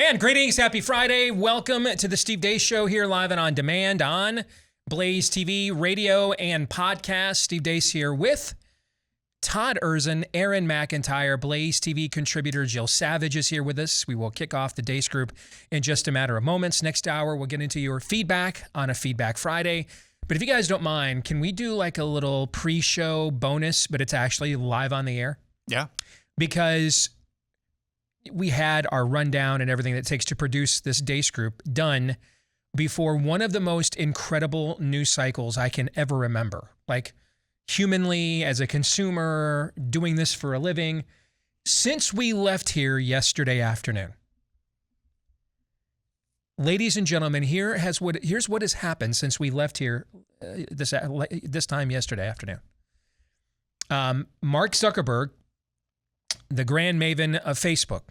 And greetings, happy Friday. Welcome to the Steve Deace Show here live and on demand on BlazeTV, radio, and podcast. Steve Deace here with Todd Erzin, Aaron McIntyre, BlazeTV contributor Jill Savage is here with us. We will kick off the Deace Group in just a matter of moments. Next hour, we'll get into your feedback on a Feedback Friday. But if you guys don't mind, can we do like a little pre-show bonus, but it's actually live on the air? Yeah. Because we had our rundown and everything that it takes to produce this Deace Group done before one of the most incredible news cycles I can ever remember. Like humanly, as a consumer, doing this for a living, since we left here yesterday afternoon. Ladies and gentlemen, here's what has happened since we left here this time yesterday afternoon. Mark Zuckerberg, the grand maven of Facebook,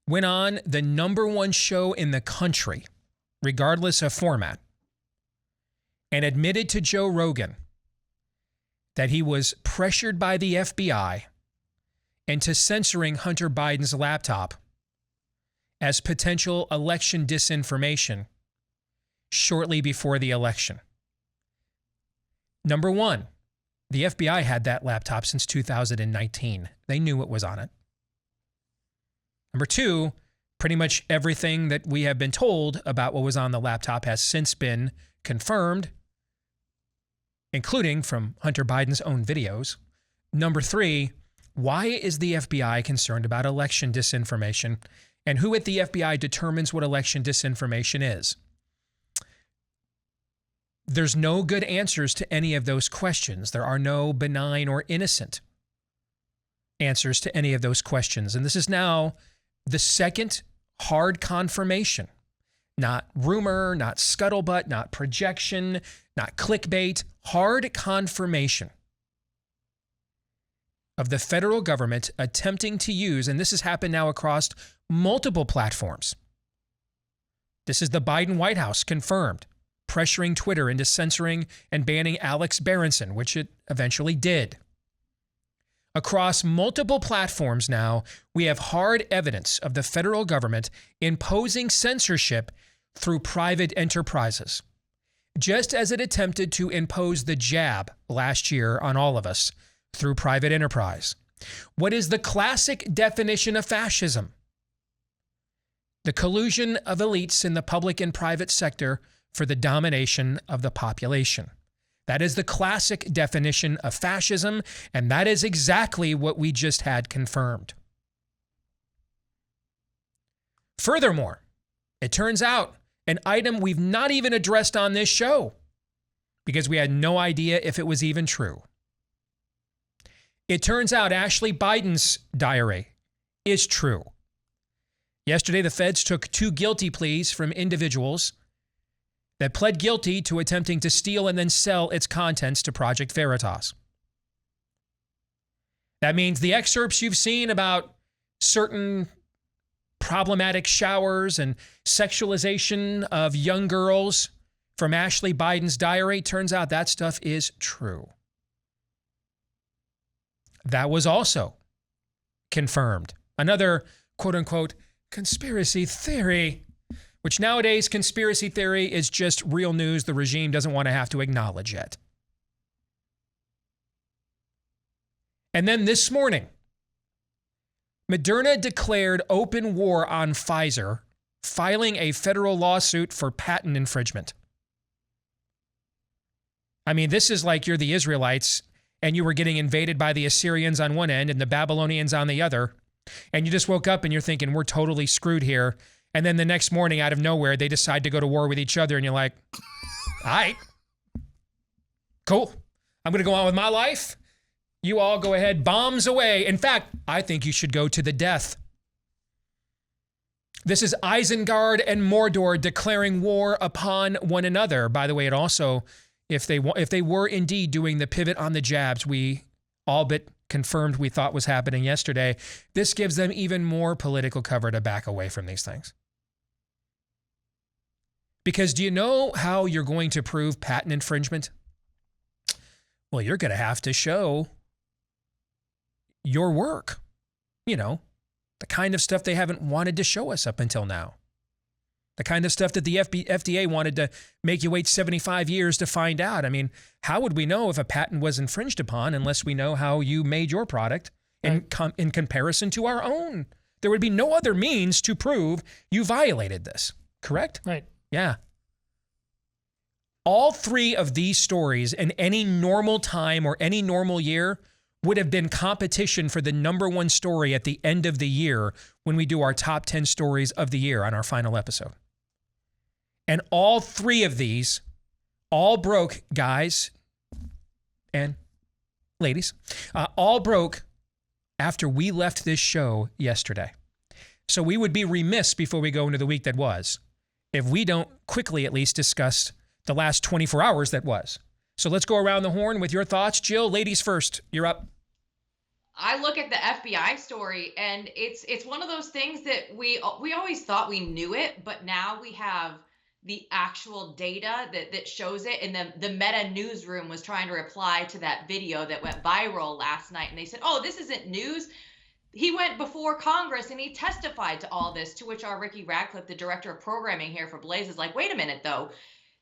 went on the #1 show in the country, regardless of format, and admitted to Joe Rogan that he was pressured by the FBI into censoring Hunter Biden's laptop as potential election disinformation shortly before the election. Number one, the FBI had that laptop since 2019. They knew what was on it. Number two, pretty much everything that we have been told about what was on the laptop has since been confirmed, including from Hunter Biden's own videos. Number three, why is the FBI concerned about election disinformation? And who at the FBI determines what election disinformation is? There's no good answers to any of those questions. There are no benign or innocent answers to any of those questions. And this is now the second hard confirmation. Not rumor, not scuttlebutt, not projection, not clickbait. Hard confirmation of the federal government attempting to use, and this has happened now across multiple platforms. This is the Biden White House confirmed, pressuring Twitter into censoring and banning Alex Berenson, which it eventually did. Across multiple platforms now, we have hard evidence of the federal government imposing censorship through private enterprises, just as it attempted to impose the jab last year on all of us through private enterprise. What is the classic definition of fascism? The collusion of elites in the public and private sector for the domination of the population. That is the classic definition of fascism, and that is exactly what we just had confirmed. Furthermore, it turns out an item we've not even addressed on this show because we had no idea if it was even true. It turns out Ashley Biden's diary is true. Yesterday, the feds took 2 guilty pleas from individuals that pled guilty to attempting to steal and then sell its contents to Project Veritas. That means the excerpts you've seen about certain problematic showers and sexualization of young girls from Ashley Biden's diary, turns out that stuff is true. That was also confirmed. Another quote-unquote conspiracy theory, which nowadays conspiracy theory is just real news the regime doesn't want to have to acknowledge yet. And then this morning, Moderna declared open war on Pfizer, filing a federal lawsuit for patent infringement. I mean, this is like you're the Israelites and you were getting invaded by the Assyrians on one end and the Babylonians on the other, and you just woke up and you're thinking, we're totally screwed here. And then the next morning, out of nowhere, they decide to go to war with each other. And you're like, all right, cool. I'm going to go on with my life. You all go ahead, bombs away. In fact, I think you should go to the death. This is Isengard and Mordor declaring war upon one another. By the way, it also, if they were indeed doing the pivot on the jabs, we all but confirmed we thought was happening yesterday, this gives them even more political cover to back away from these things. Because do you know how you're going to prove patent infringement? Well, you're going to have to show your work. You know, The kind of stuff they haven't wanted to show us up until now. The kind of stuff that the FDA wanted to make you wait 75 years to find out. I mean, how would we know if a patent was infringed upon unless we know how you made your product in comparison to our own? There would be no other means to prove you violated this, correct? Right. Yeah. All three of these stories in any normal time or any normal year would have been competition for the number one story at the end of the year when we do our top 10 stories of the year on our final episode. And all three of these all broke, guys and ladies, all broke after we left this show yesterday. So we would be remiss before we go into the week that was if we don't quickly at least discuss the last 24 hours that was. So let's go around the horn with your thoughts. Jill, ladies first. You're up. I look at the FBI story, and it's one of those things that we always thought we knew it, but now we have the actual data that shows it. And the Meta newsroom was trying to reply to that video that went viral last night, and they said, "Oh, this isn't news." He went before Congress and he testified to all this, to which our Ricky Radcliffe, the director of programming here for Blaze, is like, wait a minute, though.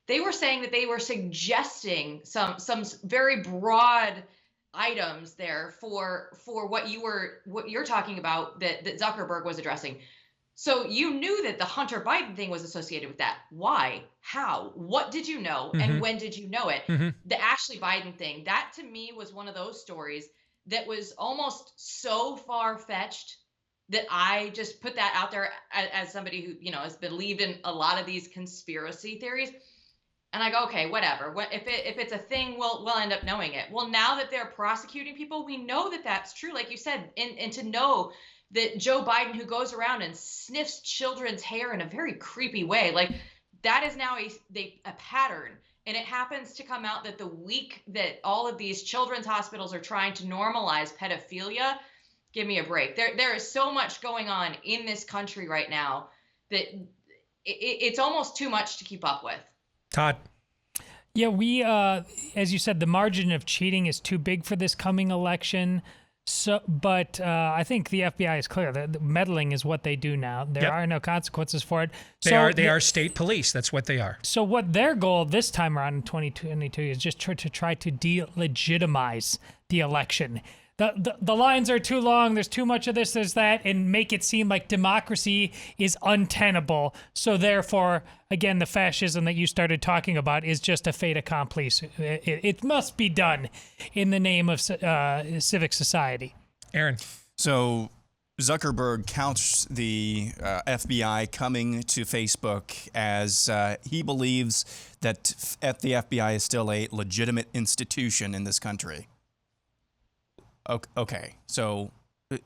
They were saying that they were suggesting some very broad items there for what you're talking about that Zuckerberg was addressing. So you knew that the Hunter Biden thing was associated with that. Why? How? What did you know? Mm-hmm. And when did you know it? Mm-hmm. The Ashley Biden thing, that to me was one of those stories that was almost so far-fetched that I just put that out there as somebody who, you know, has believed in a lot of these conspiracy theories. And I go, okay, whatever. If it's a thing, we'll end up knowing it. Well, now that they're prosecuting people, we know that that's true, like you said, and to know that Joe Biden, who goes around and sniffs children's hair in a very creepy way, like that is now a pattern. And it happens to come out that the week that all of these children's hospitals are trying to normalize pedophilia, give me a break. There is so much going on in this country right now that it's almost too much to keep up with. Todd. Yeah, we, as you said, the margin of cheating is too big for this coming election. So, but I think the FBI is clear that meddling is what they do now. There are no consequences for it. They are state police. That's what they are. So what their goal this time around in 2022 is just to try to delegitimize the election. The lines are too long. There's too much of this, there's that, and make it seem like democracy is untenable. So therefore, again, the fascism that you started talking about is just a fait accompli. It must be done in the name of civic society. Aaron. So Zuckerberg counts the FBI coming to Facebook as he believes that the FBI is still a legitimate institution in this country. Okay, so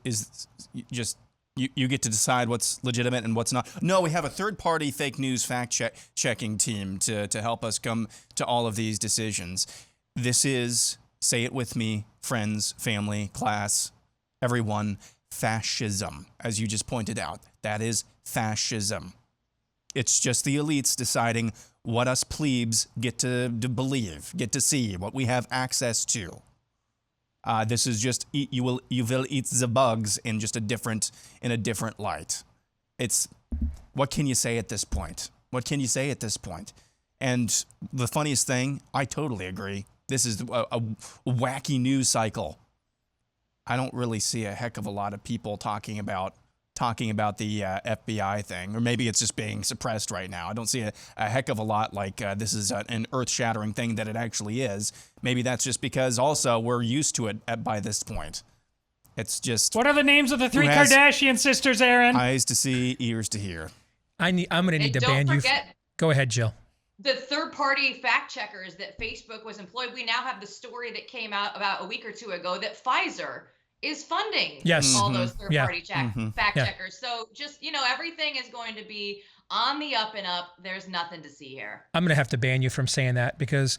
is just you get to decide what's legitimate and what's not. No, we have a third-party fake news fact-checking team to help us come to all of these decisions. This is, say it with me, friends, family, class, everyone, fascism, as you just pointed out. That is fascism. It's just the elites deciding what us plebes get to believe, get to see, what we have access to. This is just you will eat the bugs in just a different light. It's what can you say at this point? What can you say at this point? And the funniest thing, I totally agree. This is a wacky news cycle. I don't really see a heck of a lot of people talking about the FBI thing, or maybe it's just being suppressed right now. I don't see a heck of a lot like this is an earth-shattering thing that it actually is. Maybe that's just because also we're used to it by this point. It's just... What are the names of the three Kardashian sisters, Aaron? Eyes to see, ears to hear. I'm going to need to ban you. Go ahead, Jill. The third-party fact-checkers that Facebook was employed, we now have the story that came out about a week or two ago that Pfizer is funding all those third-party fact checkers. So just, everything is going to be on the up and up. There's nothing to see here. I'm going to have to ban you from saying that because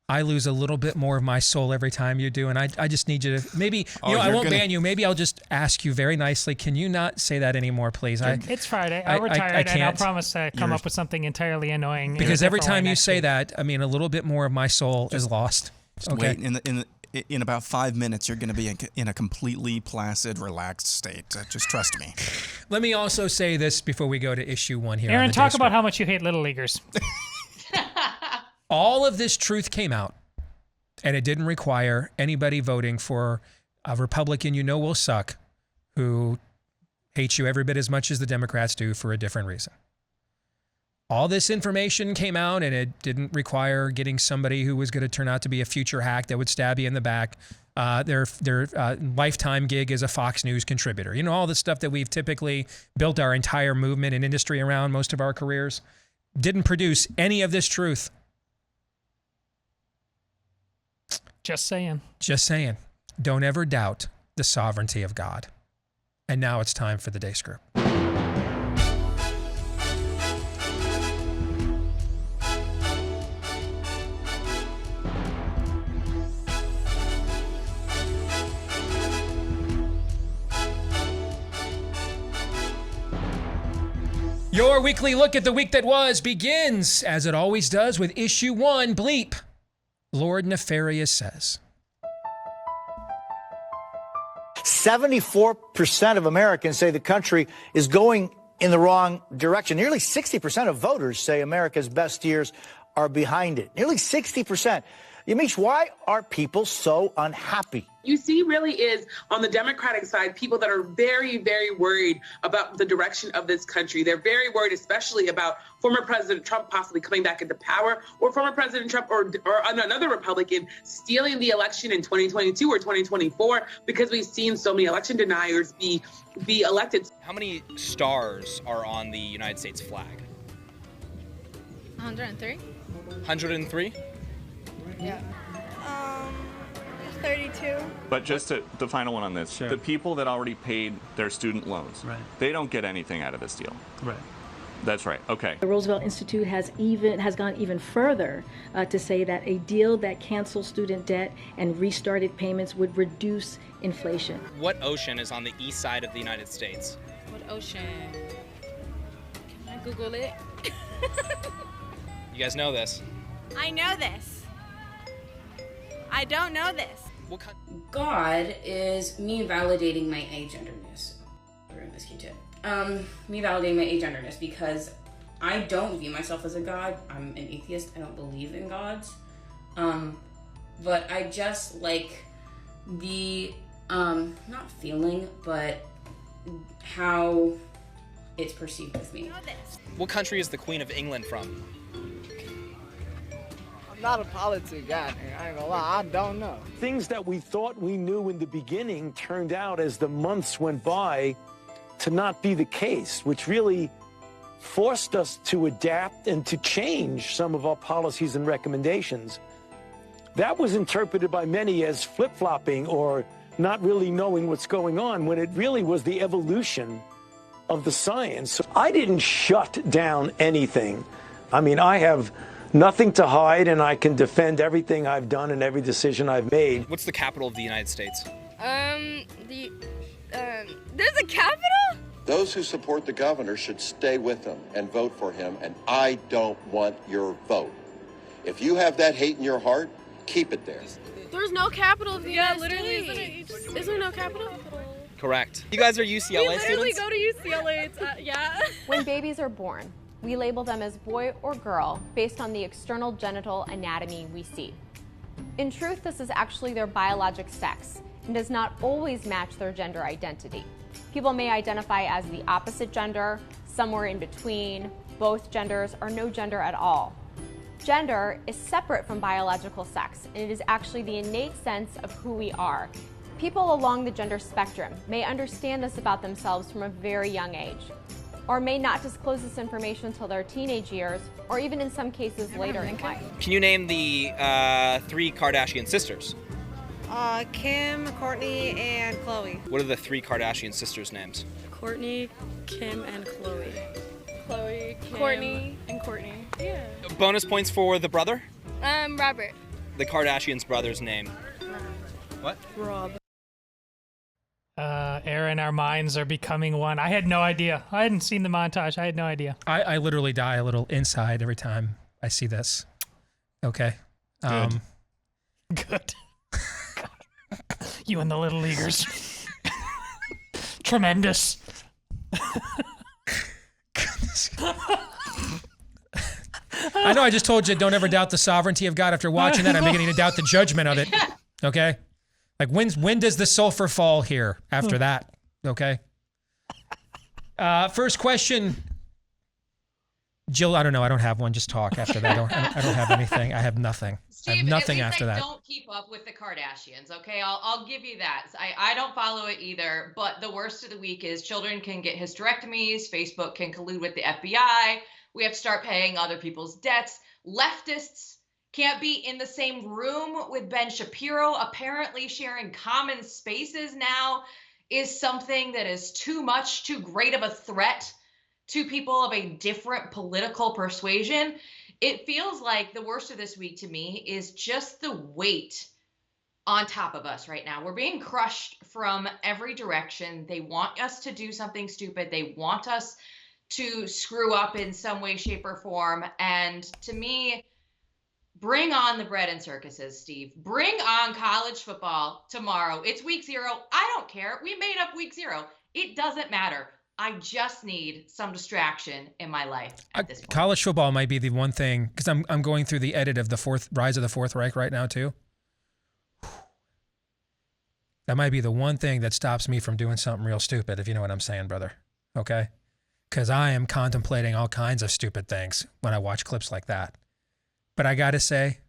I lose a little bit more of my soul every time you do. And I just need you to maybe, I won't ban you. Maybe I'll just ask you very nicely. Can you not say that anymore, please? It's Friday. I'll retire and I'll promise to come up with something entirely annoying. Because every time you say that, I mean, a little bit more of my soul is lost. Just wait in about 5 minutes, you're going to be in a completely placid, relaxed state. Just trust me. Let me also say this before we go to issue 1 here. Aaron, talk about how much you hate Little Leaguers. All of this truth came out, and it didn't require anybody voting for a Republican you know will suck, who hates you every bit as much as the Democrats do for a different reason. All this information came out, and it didn't require getting somebody who was going to turn out to be a future hack that would stab you in the back. Their lifetime gig as a Fox News contributor. You know, all the stuff that we've typically built our entire movement and industry around most of our careers didn't produce any of this truth. Just saying. Just saying. Don't ever doubt the sovereignty of God. And now it's time for the Deace Group. Your weekly look at the week that was begins, as it always does, with issue 1, Bleep. Lord Nefarious says. 74% of Americans say the country is going in the wrong direction. Nearly 60% of voters say America's best years are behind it. Nearly 60%. Yamiche, why are people so unhappy? You see really is on the Democratic side, people that are very, very worried about the direction of this country. They're very worried, especially about former President Trump possibly coming back into power, or former President Trump or another Republican stealing the election in 2022 or 2024, because we've seen so many election deniers be elected. How many stars are on the United States flag? 103. 103? Yeah. 32. But just the final one on this, Sure. the people that already paid their student loans, Right. they don't get anything out of this deal. Right. That's right. Okay. The Roosevelt Institute has gone even further to say that a deal that canceled student debt and restarted payments would reduce inflation. What ocean is on the east side of the United States? What ocean? Can I Google it? You guys know this. I know this. I don't know this. God is me validating my agenderness. This Q-tip. Me validating my agenderness because I don't view myself as a god. I'm an atheist. I don't believe in gods. But I just like the not feeling, but how it's perceived with me. What country is the Queen of England from? Not a politics guy, I ain't gonna lie, I don't know. Things that we thought we knew in the beginning turned out as the months went by to not be the case, which really forced us to adapt and to change some of our policies and recommendations. That was interpreted by many as flip-flopping or not really knowing what's going on, when it really was the evolution of the science. I didn't shut down anything. I mean, I have nothing to hide, and I can defend everything I've done and every decision I've made. What's the capital of the United States? There's a capital? Those who support the governor should stay with him and vote for him, and I don't want your vote. If you have that hate in your heart, keep it there. There's no capital of the United States. Is there no capital? Correct. You guys are UCLA students? We literally go to UCLA, yeah. When babies are born, we label them as boy or girl based on the external genital anatomy we see. In truth, this is actually their biologic sex and does not always match their gender identity. People may identify as the opposite gender, somewhere in between, both genders, or no gender at all. Gender is separate from biological sex, and it is actually the innate sense of who we are. People along the gender spectrum may understand this about themselves from a very young age, or may not disclose this information until their teenage years, or even in some cases later in life. Can you name the 3 Kardashian sisters? Kim, Courtney, and Khloe. What are the 3 Kardashian sisters' names? Courtney, Kim, and Khloe. Khloe, Kim, Courtney, and Courtney. Yeah. Bonus points for the brother? Robert. The Kardashians' brother's name. What? Rob. Aaron, our minds are becoming one. I had no idea. I hadn't seen the montage. I had no idea. I literally die a little inside every time I see this. Okay. Good. God. You and the little leaguers. Tremendous. I know I just told you don't ever doubt the sovereignty of God. After watching that, I'm beginning to doubt the judgment of it. Okay? Like, when does the sulfur fall here after that? Okay? First question. Jill, I don't know. I don't have one. Just talk after that. I don't have anything. I have nothing. Steve, I have nothing at least after that. I don't keep up with the Kardashians, okay? I'll give you that. I don't follow it either, but the worst of the week is children can get hysterectomies, Facebook can collude with the FBI, we have to start paying other people's debts, leftists can't be in the same room with Ben Shapiro, apparently sharing common spaces now is something that is too much, too great of a threat to people of a different political persuasion. It feels like the worst of this week to me is just the weight on top of us right now. We're being crushed from every direction. They want us to do something stupid. They want us to screw up in some way, shape, or form. And to me, bring on the bread and circuses, Steve. Bring on college football tomorrow. It's week 0. I don't care. We made up week 0. It doesn't matter. I just need some distraction in my life at this point. College football might be the one thing, because I'm going through the edit of the Rise of the Fourth Reich right now too. That might be the one thing that stops me from doing something real stupid, if you know what I'm saying, brother. Okay? Because I am contemplating all kinds of stupid things when I watch clips like that. But I got to say,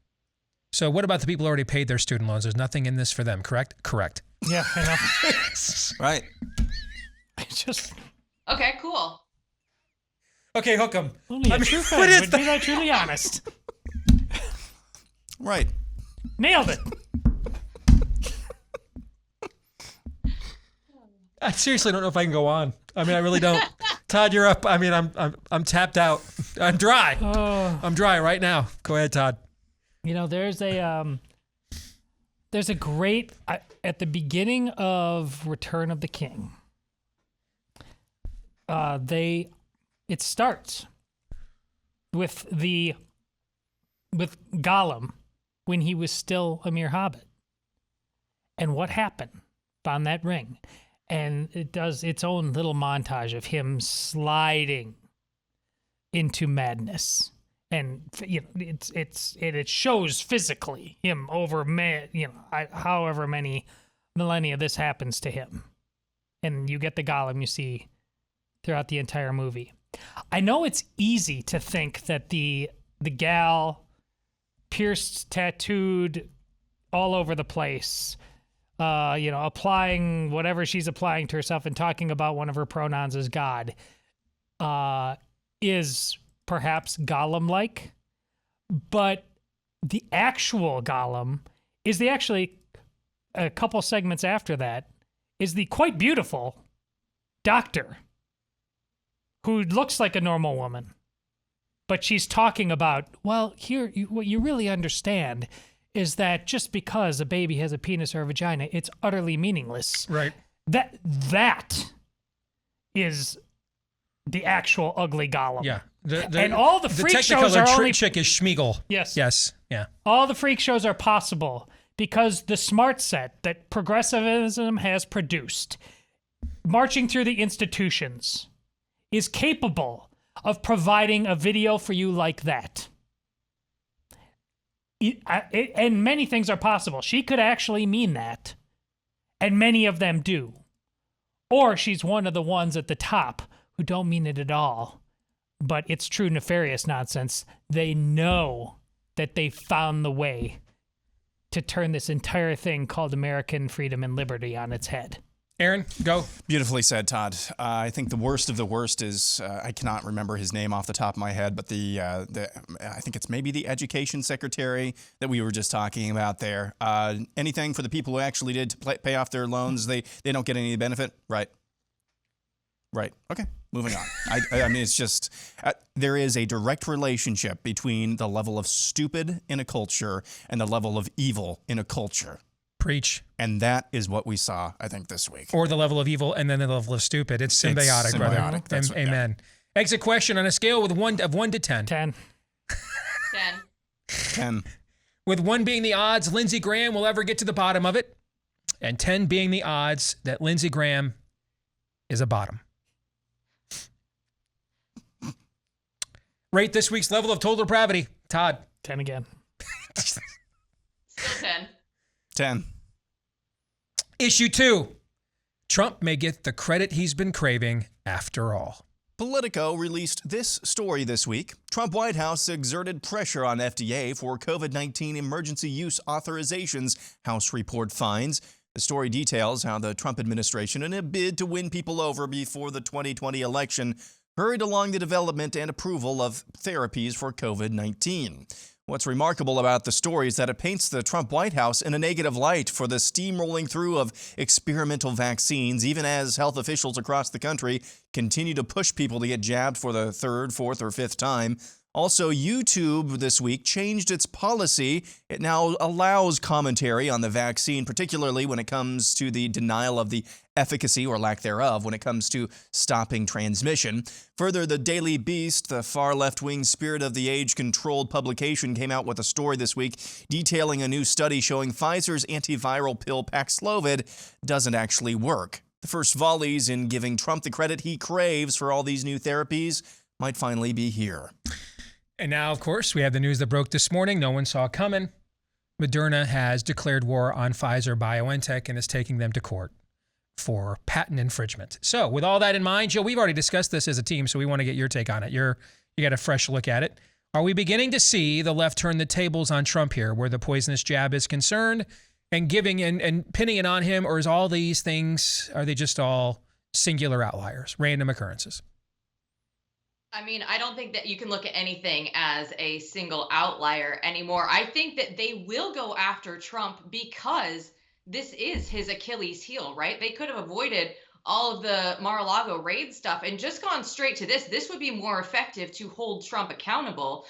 so what about the people who already paid their student loans? There's nothing in this for them, correct? Correct. Yeah, I know. Right. Just... Okay, cool. Okay, hook 'em. Only a true friend would be that truly honest. Right. Nailed it. I seriously don't know if I can go on. I mean, I really don't. Todd, you're up. I mean, I'm tapped out. I'm dry. I'm dry right now. Go ahead, Todd. You know, there's a great at the beginning of Return of the King. It starts with Gollum when he was still a mere hobbit, and what happened on that ring. And it does its own little montage of him sliding into madness, and you know it shows physically him over however many millennia this happens to him, and you get the Gollum you see throughout the entire movie. I know it's easy to think that the gal, pierced, tattooed, all over the place. Applying whatever she's applying to herself and talking about one of her pronouns as God, is perhaps Gollum-like, but the actual Gollum is actually a couple segments after that is the quite beautiful doctor who looks like a normal woman, but she's talking about, well, here, what you really understand is that just because a baby has a penis or a vagina, it's utterly meaningless. Right. That is the actual ugly Gollum. Yeah. And all the freak shows are only... chick is Schmeagol. Yes. Yes. Yeah. All the freak shows are possible because the smart set that progressivism has produced, marching through the institutions, is capable of providing a video for you like that. And many things are possible. She could actually mean that, and many of them do. Or she's one of the ones at the top who don't mean it at all, but it's true nefarious nonsense. They know that they found the way to turn this entire thing called American freedom and liberty on its head. Aaron, go. Beautifully said, Todd. I think the worst of the worst is, I cannot remember his name off the top of my head, but I think it's maybe the education secretary that we were just talking about there. Anything for the people who actually did pay off their loans, they don't get any benefit? Right. Okay, moving on. I mean, it's just, there is a direct relationship between the level of stupid in a culture and the level of evil in a culture. Preach. And that is what we saw, I think, this week. Or the level of evil and then the level of stupid. It's symbiotic, brother. That's amen. Yeah. Exit question on a scale of 1 to 10. 10. 10. With 1 being the odds Lindsey Graham will ever get to the bottom of it, and 10 being the odds that Lindsey Graham is a bottom. Rate this week's level of total depravity. Todd. 10 again. Still 10. 10. Issue 2. Trump may get the credit he's been craving after all. Politico released this story this week. Trump White House exerted pressure on FDA for COVID-19 emergency use authorizations, House report finds. The story details how the Trump administration, in a bid to win people over before the 2020 election, hurried along the development and approval of therapies for COVID-19. What's remarkable about the story is that it paints the Trump White House in a negative light for the steamrolling through of experimental vaccines, even as health officials across the country continue to push people to get jabbed for the third, fourth, or fifth time. Also, YouTube this week changed its policy. It now allows commentary on the vaccine, particularly when it comes to the denial of the efficacy or lack thereof when it comes to stopping transmission. Further, the Daily Beast, the far left-wing spirit of the age-controlled publication, came out with a story this week detailing a new study showing Pfizer's antiviral pill Paxlovid doesn't actually work. The first volleys in giving Trump the credit he craves for all these new therapies might finally be here. And now, of course, we have the news that broke this morning. No one saw coming. Moderna has declared war on Pfizer-BioNTech and is taking them to court for patent infringement. So with all that in mind, Joe, we've already discussed this as a team, so we want to get your take on it. You got a fresh look at it. Are we beginning to see the left turn the tables on Trump here, where the poisonous jab is concerned, and giving and pinning it on him, or is all these things, are they just all singular outliers, random occurrences? I mean, I don't think that you can look at anything as a single outlier anymore. I think that they will go after Trump because this is his Achilles heel, right? They could have avoided all of the Mar-a-Lago raid stuff and just gone straight to this. This would be more effective to hold Trump accountable.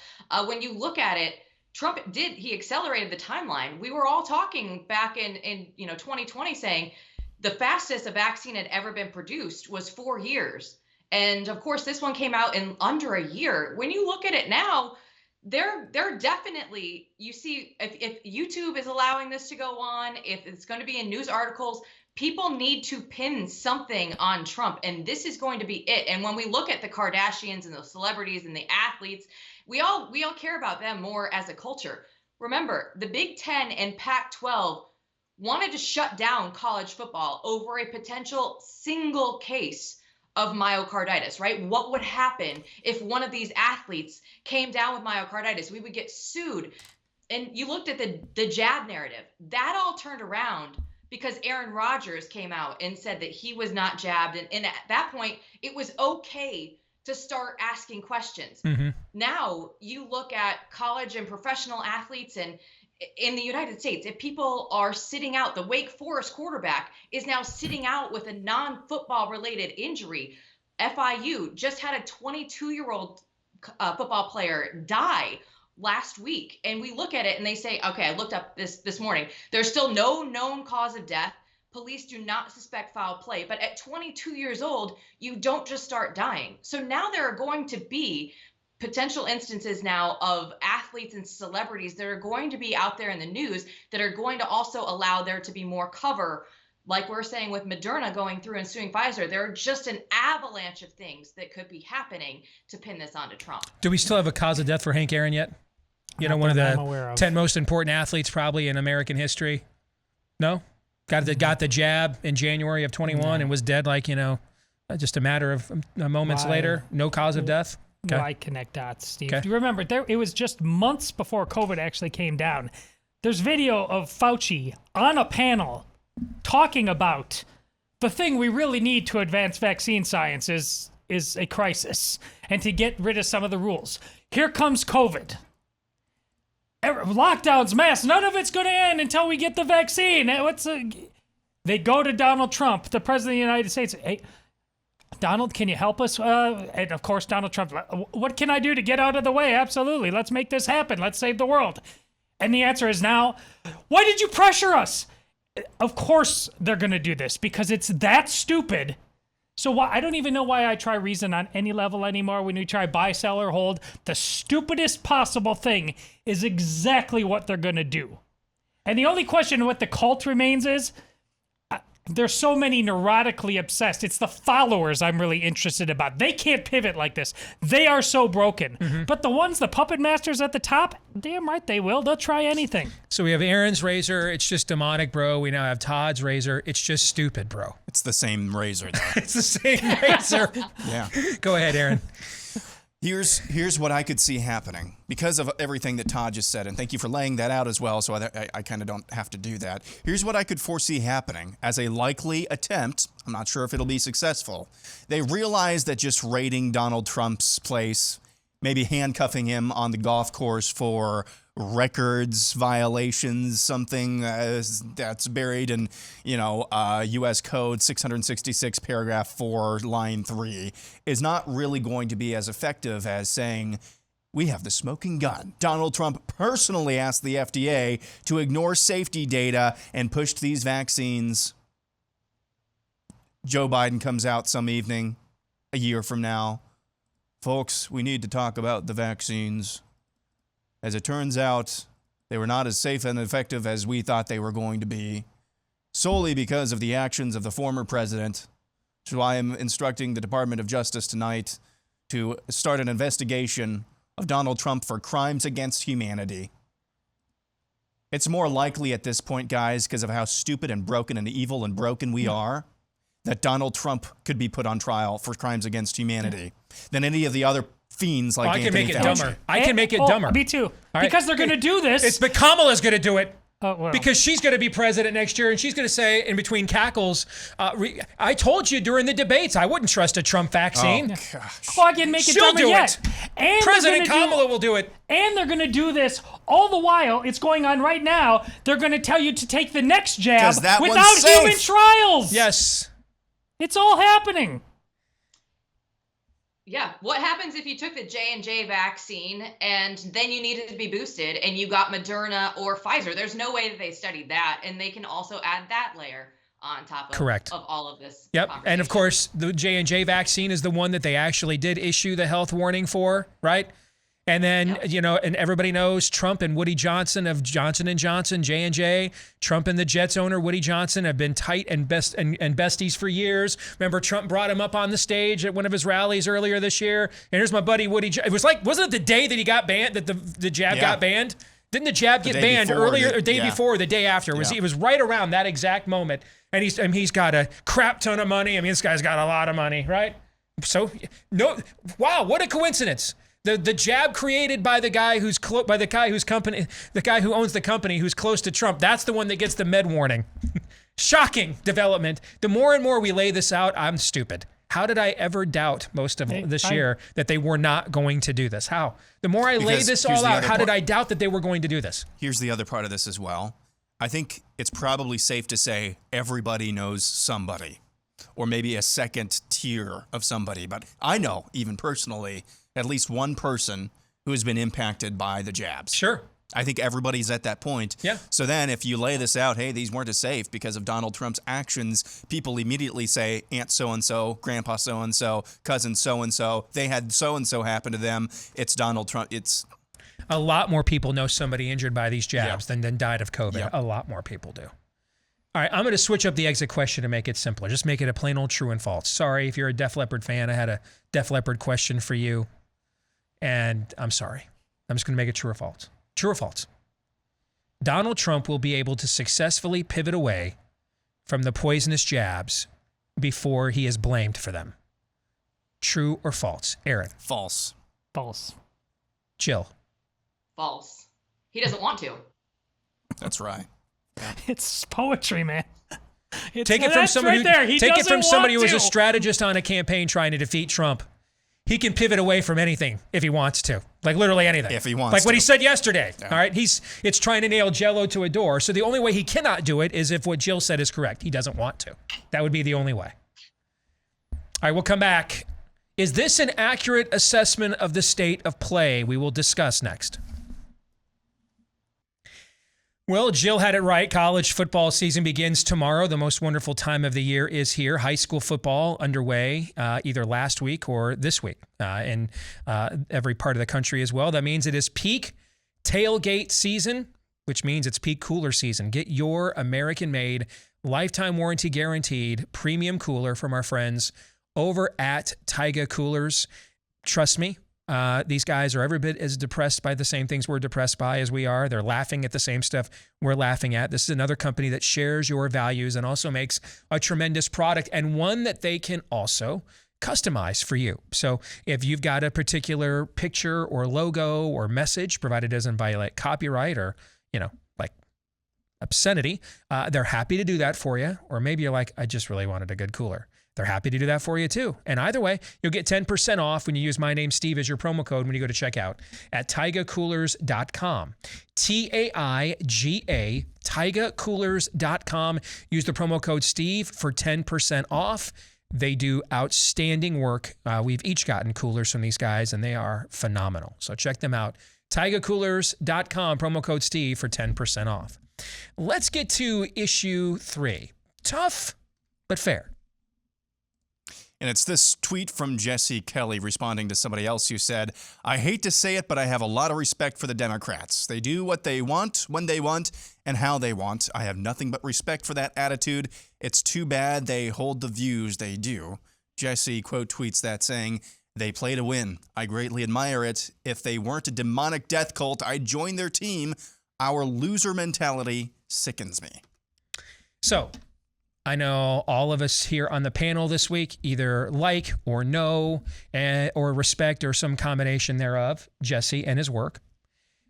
When you look at it, Trump he accelerated the timeline. We were all talking back in 2020 saying the fastest a vaccine had ever been produced was 4 years. And of course, this one came out in under a year. When you look at it now, they're definitely, you see, if YouTube is allowing this to go on, if it's going to be in news articles, people need to pin something on Trump, and this is going to be it. And when we look at the Kardashians and the celebrities and the athletes, we all care about them more as a culture. Remember, the Big Ten and Pac-12 wanted to shut down college football over a potential single case of myocarditis, right? What would happen if one of these athletes came down with myocarditis? We would get sued. And you looked at the jab narrative. That all turned around because Aaron Rodgers came out and said that he was not jabbed. And at that point, it was okay to start asking questions. Mm-hmm. Now you look at college and professional athletes, and in the United States, if people are sitting out, the Wake Forest quarterback is now sitting out with a non-football related injury. FIU just had a 22-year-old football player die last week. And we look at it and they say, okay, I looked up this morning. There's still no known cause of death. Police do not suspect foul play. But at 22 years old, you don't just start dying. So now there are going to be potential instances now of athletes and celebrities that are going to be out there in the news that are going to also allow there to be more cover. Like we're saying with Moderna going through and suing Pfizer, there are just an avalanche of things that could be happening to pin this onto Trump. Do we still have a cause of death for Hank Aaron yet? You know, one of the 10 most important athletes probably in American history. No? Got the jab in January of 21 and was dead just a matter of moments later. No cause of death. Okay. Why connect dots, Steve? Okay. Do you remember, it was just months before COVID actually came down. There's video of Fauci on a panel talking about the thing we really need to advance vaccine science is a crisis and to get rid of some of the rules. Here comes COVID. Lockdowns, masks, none of it's going to end until we get the vaccine. They go to Donald Trump, the president of the United States. Hey, Donald, can you help us? And of course, Donald Trump, what can I do to get out of the way? Absolutely. Let's make this happen. Let's save the world. And the answer is now, why did you pressure us? Of course they're going to do this because it's that stupid. So I don't even know why I try reason on any level anymore. When we try buy, sell, or hold, the stupidest possible thing is exactly what they're going to do. And the only question what the cult remains is, there's so many neurotically obsessed. It's the followers I'm really interested about. They can't pivot like this. They are so broken. But the ones, the puppet masters at the top, damn right they will. They'll try anything. So we have Aaron's razor. It's just demonic, bro. We now have Todd's razor. It's just stupid, bro. It's the same razor, though. It's the same razor. Yeah. Go ahead, Aaron. Here's what I could see happening because of everything that Todd just said, and thank you for laying that out as well, so I kind of don't have to do that. Here's what I could foresee happening as a likely attempt. I'm not sure if it'll be successful. They realize that just raiding Donald Trump's place, maybe handcuffing him on the golf course for records violations, something that's buried in, U.S. Code 666 paragraph 4 line 3, is not really going to be as effective as saying, we have the smoking gun. Donald Trump personally asked the FDA to ignore safety data and pushed these vaccines. Joe Biden comes out some evening, a year from now. Folks, we need to talk about the vaccines. As it turns out, they were not as safe and effective as we thought they were going to be, solely because of the actions of the former president, which is why I'm instructing the Department of Justice tonight to start an investigation of Donald Trump for crimes against humanity. It's more likely at this point, guys, because of how stupid and broken and evil and broken we are, that Donald Trump could be put on trial for crimes against humanity than any of the other fiends like Anthony I can make it Fauci. dumber. I can make it dumber. Me too. All Because they're going to do this. But Kamala's going to do it. Well. Because she's going to be president next year, and she's going to say, in between cackles, I told you during the debates I wouldn't trust a Trump vaccine. Oh, gosh. I can make it She'll dumber do yet. it. And President Kamala will do it. And they're going to do this all the while. It's going on right now. They're going to tell you to take the next jab without human trials. Yes. It's all happening. Yeah. What happens if you took the J&J vaccine and then you needed to be boosted and you got Moderna or Pfizer? There's no way that they studied that, and they can also add that layer on top of all of this. Yep. And of course, the J&J vaccine is the one that they actually did issue the health warning for, right? And then, and everybody knows Trump and Woody Johnson of Johnson & Johnson, J&J. Trump and the Jets owner, Woody Johnson, have been tight and besties for years. Remember, Trump brought him up on the stage at one of his rallies earlier this year. And here's my buddy Woody. It was like, wasn't it the day that he got banned, that the jab got banned? Didn't the jab get banned earlier, or day before, or the day after? It was right around that exact moment. And he's got a crap ton of money. I mean, this guy's got a lot of money, right? So, wow, what a coincidence. The jab created by the guy who owns the company who's close to Trump, that's the one that gets the med warning. Shocking development. The more and more we lay this out, I'm stupid. How did I ever doubt most of this year that they were not going to do this? How? The more I lay this all out, how did I doubt that they were going to do this? Here's the other part of this as well. I think it's probably safe to say everybody knows somebody, or maybe a second tier of somebody. But I know, even personally, at least one person who has been impacted by the jabs. Sure. I think everybody's at that point. Yeah. So then if you lay this out, hey, these weren't as safe because of Donald Trump's actions, people immediately say Aunt so-and-so, Grandpa so-and-so, cousin so-and-so, they had so-and-so happen to them. It's Donald Trump. It's a lot more people know somebody injured by these jabs than died of COVID. Yeah. A lot more people do. All right, I'm going to switch up the exit question to make it simpler. Just make it a plain old true and false. Sorry, if you're a Def Leppard fan, I had a Def Leppard question for you. And I'm sorry. I'm just going to make it true or false. True or false? Donald Trump will be able to successfully pivot away from the poisonous jabs before he is blamed for them. True or false? Aaron? False. False. Jill? False. He doesn't want to. That's right. It's poetry, man. Take it from somebody who was a to. strategist on a campaign trying to defeat Trump. He can pivot away from anything if he wants to, like literally anything. If he wants like what to. he said yesterday. Yeah. All right, it's trying to nail Jell-O to a door. So the only way he cannot do it is if what Jill said is correct. He doesn't want to. That would be the only way. All right, we'll come back. Is this an accurate assessment of the state of play? We will discuss next. Well, Jill had it right. College football season begins tomorrow. The most wonderful time of the year is here. High school football underway either last week or this week in every part of the country as well. That means it is peak tailgate season, which means it's peak cooler season. Get your American-made lifetime warranty guaranteed premium cooler from our friends over at Taiga Coolers. Trust me, these guys are every bit as depressed by the same things we're depressed by as we are. They're laughing at the same stuff we're laughing at. This is another company that shares your values and also makes a tremendous product, and one that they can also customize for you. So if you've got a particular picture or logo or message, provided it doesn't violate copyright or, like obscenity, they're happy to do that for you. Or maybe you're like, I just really wanted a good cooler. They're happy to do that for you too. And either way, you'll get 10% off when you use my name, Steve, as your promo code when you go to checkout at taigacoolers.com. TAIGA, taigacoolers.com. Use the promo code Steve for 10% off. They do outstanding work. We've each gotten coolers from these guys, and they are phenomenal. So check them out. taigacoolers.com, promo code Steve for 10% off. Let's get to issue 3. Tough, but fair. And it's this tweet from Jesse Kelly responding to somebody else who said, I hate to say it, but I have a lot of respect for the Democrats. They do what they want, when they want, and how they want. I have nothing but respect for that attitude. It's too bad they hold the views they do. Jesse quote tweets that saying, they play to win. I greatly admire it. If they weren't a demonic death cult, I'd join their team. Our loser mentality sickens me. So, I know all of us here on the panel this week either like or know or respect or some combination thereof Jesse and his work.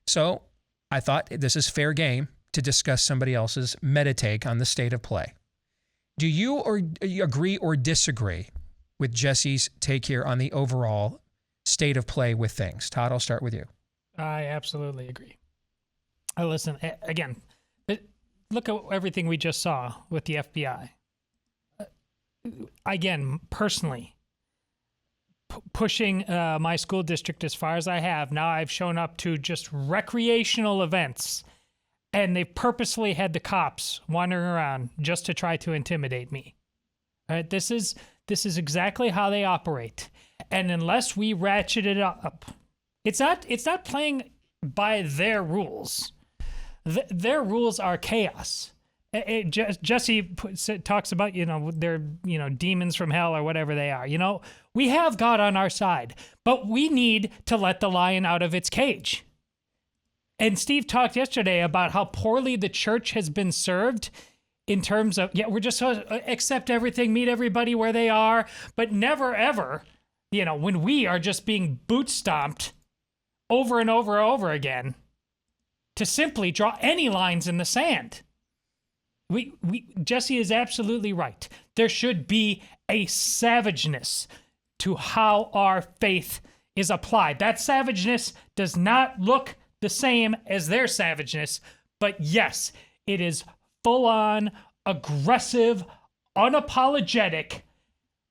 So I thought this is fair game to discuss somebody else's meta take on the state of play. Do you agree or disagree with Jesse's take here on the overall state of play with things? Todd, I'll start with you. I absolutely agree. Listen, again, look at everything we just saw with the FBI. Again, personally, pushing my school district as far as I have, now I've shown up to just recreational events, and they've purposely had the cops wandering around just to try to intimidate me. All right, this is exactly how they operate. And unless we ratchet it up, it's not playing by their rules. Their rules are chaos. Jesse talks about, they're, demons from hell or whatever they are. We have God on our side, but we need to let the lion out of its cage. And Steve talked yesterday about how poorly the church has been served in terms of, we're just supposed to accept everything, meet everybody where they are, but never ever, when we are just being boot stomped over and over and over again, to simply draw any lines in the sand. Jesse is absolutely right. There should be a savageness to how our faith is applied. That savageness does not look the same as their savageness, but yes, it is full-on, aggressive, unapologetic,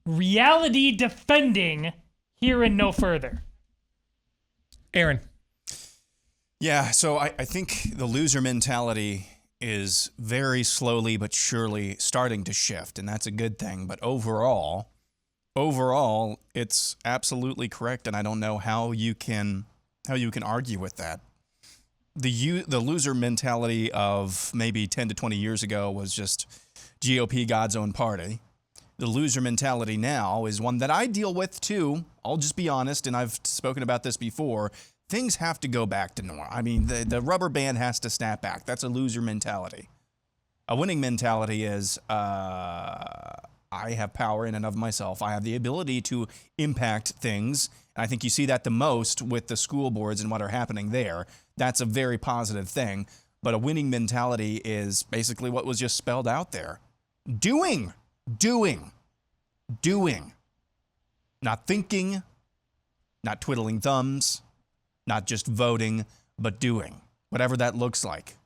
reality-defending, here and no further. Aaron. Yeah, so I think the loser mentality is very slowly but surely starting to shift, and that's a good thing. But overall, it's absolutely correct, and I don't know how you can argue with that. The loser mentality of maybe 10 to 20 years ago was just GOP, God's own party. The loser mentality now is one that I deal with too. I'll just be honest, and I've spoken about this before. Things have to go back to normal. I mean, the rubber band has to snap back. That's a loser mentality. A winning mentality is, I have power in and of myself. I have the ability to impact things. And I think you see that the most with the school boards and what are happening there. That's a very positive thing. But a winning mentality is basically what was just spelled out there. Doing. Not thinking, not twiddling thumbs, not just voting, but doing, whatever that looks like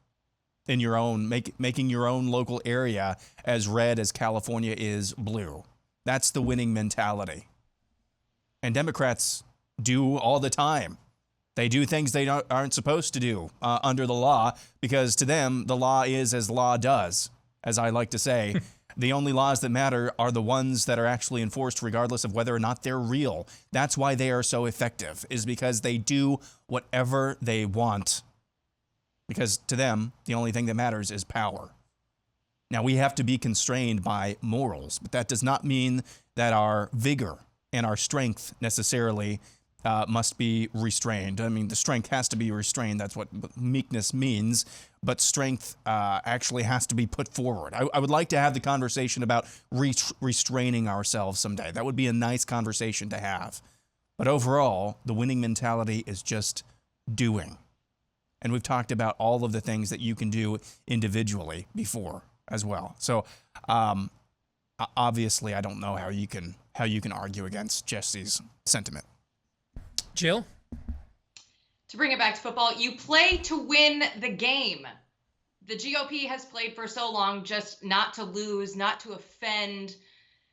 in your own, making your own local area as red as California is blue. That's the winning mentality. And Democrats do all the time. They do things they aren't supposed to do under the law, because to them, the law is as law does, as I like to say. The only laws that matter are the ones that are actually enforced regardless of whether or not they're real. That's why they are so effective, is because they do whatever they want. Because to them, the only thing that matters is power. Now, we have to be constrained by morals, but that does not mean that our vigor and our strength necessarily must be restrained. I mean, the strength has to be restrained. That's what meekness means. But strength actually has to be put forward. I would like to have the conversation about restraining ourselves someday. That would be a nice conversation to have. But overall, the winning mentality is just doing. And we've talked about all of the things that you can do individually before as well. So obviously, I don't know how you can argue against Jesse's sentiment. Jill? To bring it back to football, you play to win the game. The GOP has played for so long just not to lose, not to offend.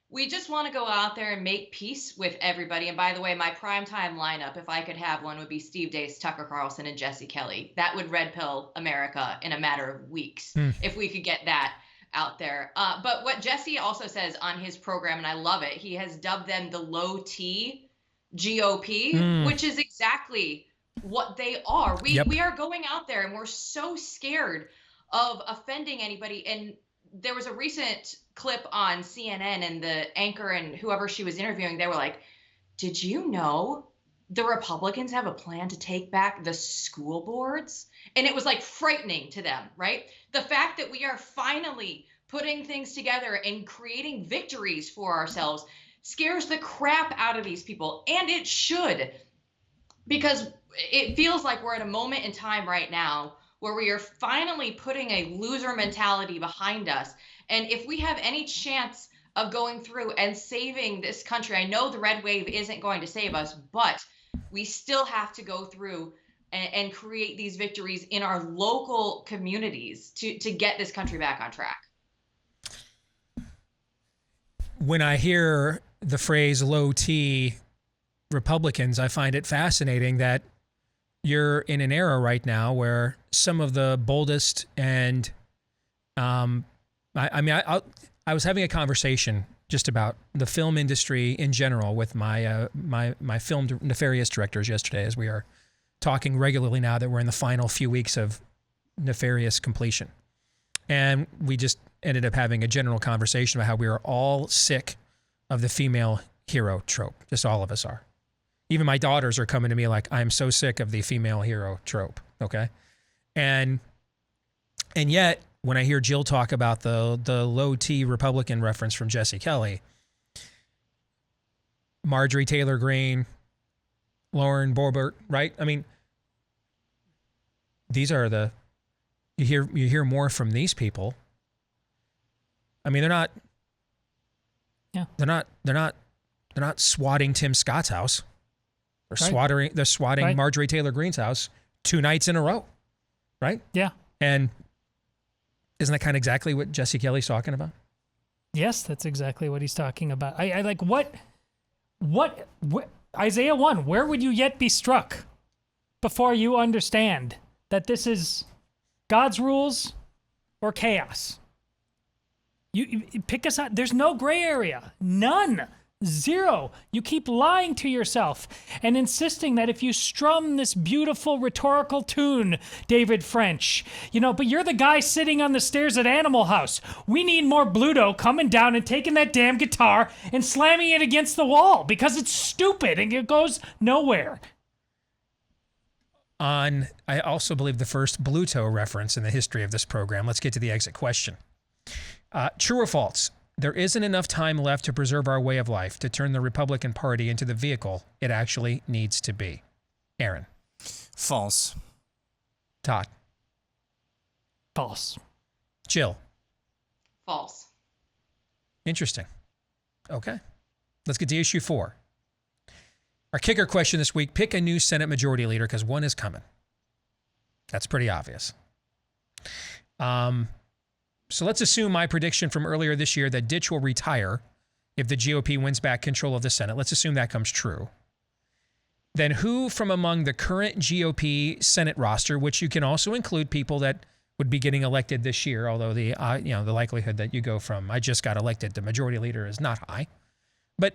We just want to go out there and make peace with everybody. And by the way, my primetime lineup, if I could have one, would be Steve Deace, Tucker Carlson, and Jesse Kelly. That would red pill America in a matter of weeks if we could get that out there. But what Jesse also says on his program, and I love it, he has dubbed them the low T GOP, which is exactly what they are. We are going out there and we're so scared of offending anybody. And there was a recent clip on CNN, and the anchor and whoever she was interviewing, they were like, did you know the Republicans have a plan to take back the school boards? And it was like frightening to them, right? The fact that we are finally putting things together and creating victories for ourselves scares the crap out of these people. And it should, because it feels like we're at a moment in time right now where we are finally putting a loser mentality behind us. And if we have any chance of going through and saving this country, I know the red wave isn't going to save us, but we still have to go through and create these victories in our local communities to get this country back on track. When I hear the phrase low T Republicans, I find it fascinating that you're in an era right now where some of the boldest and I was having a conversation just about the film industry in general with my my film Nefarious directors yesterday, as we are talking regularly now that we're in the final few weeks of Nefarious completion. And we just ended up having a general conversation about how we are all sick of the female hero trope. Just all of us are. Even my daughters are coming to me like, I'm so sick of the female hero trope, okay? And yet, when I hear Jill talk about the low T Republican reference from Jesse Kelly, Marjorie Taylor Greene, Lauren Boebert, right? I mean, these are the, you hear more from these people. I mean, they're not swatting Tim Scott's house. They're swatting Marjorie Taylor Greene's house 2 nights in a row, right? Yeah. And isn't that kind of exactly what Jesse Kelly's talking about? Yes, that's exactly what he's talking about. I like what Isaiah 1, where would you yet be struck before you understand that this is God's rules or chaos? You pick us out. There's no gray area. None. Zero. You keep lying to yourself and insisting that if you strum this beautiful rhetorical tune, David French, but you're the guy sitting on the stairs at Animal House. We need more Bluto coming down and taking that damn guitar and slamming it against the wall because it's stupid and it goes nowhere. I also believe the first Bluto reference in the history of this program. Let's get to the exit question. True or false? There isn't enough time left to preserve our way of life to turn the Republican Party into the vehicle it actually needs to be. Aaron. False. Todd. False. Jill. False. Interesting. Okay. Let's get to issue 4. Our kicker question this week, pick a new Senate Majority Leader because one is coming. That's pretty obvious. So let's assume my prediction from earlier this year that Ditch will retire if the GOP wins back control of the Senate. Let's assume that comes true. Then who from among the current GOP Senate roster, which you can also include people that would be getting elected this year, although the likelihood that you go from I just got elected to Majority Leader is not high. But,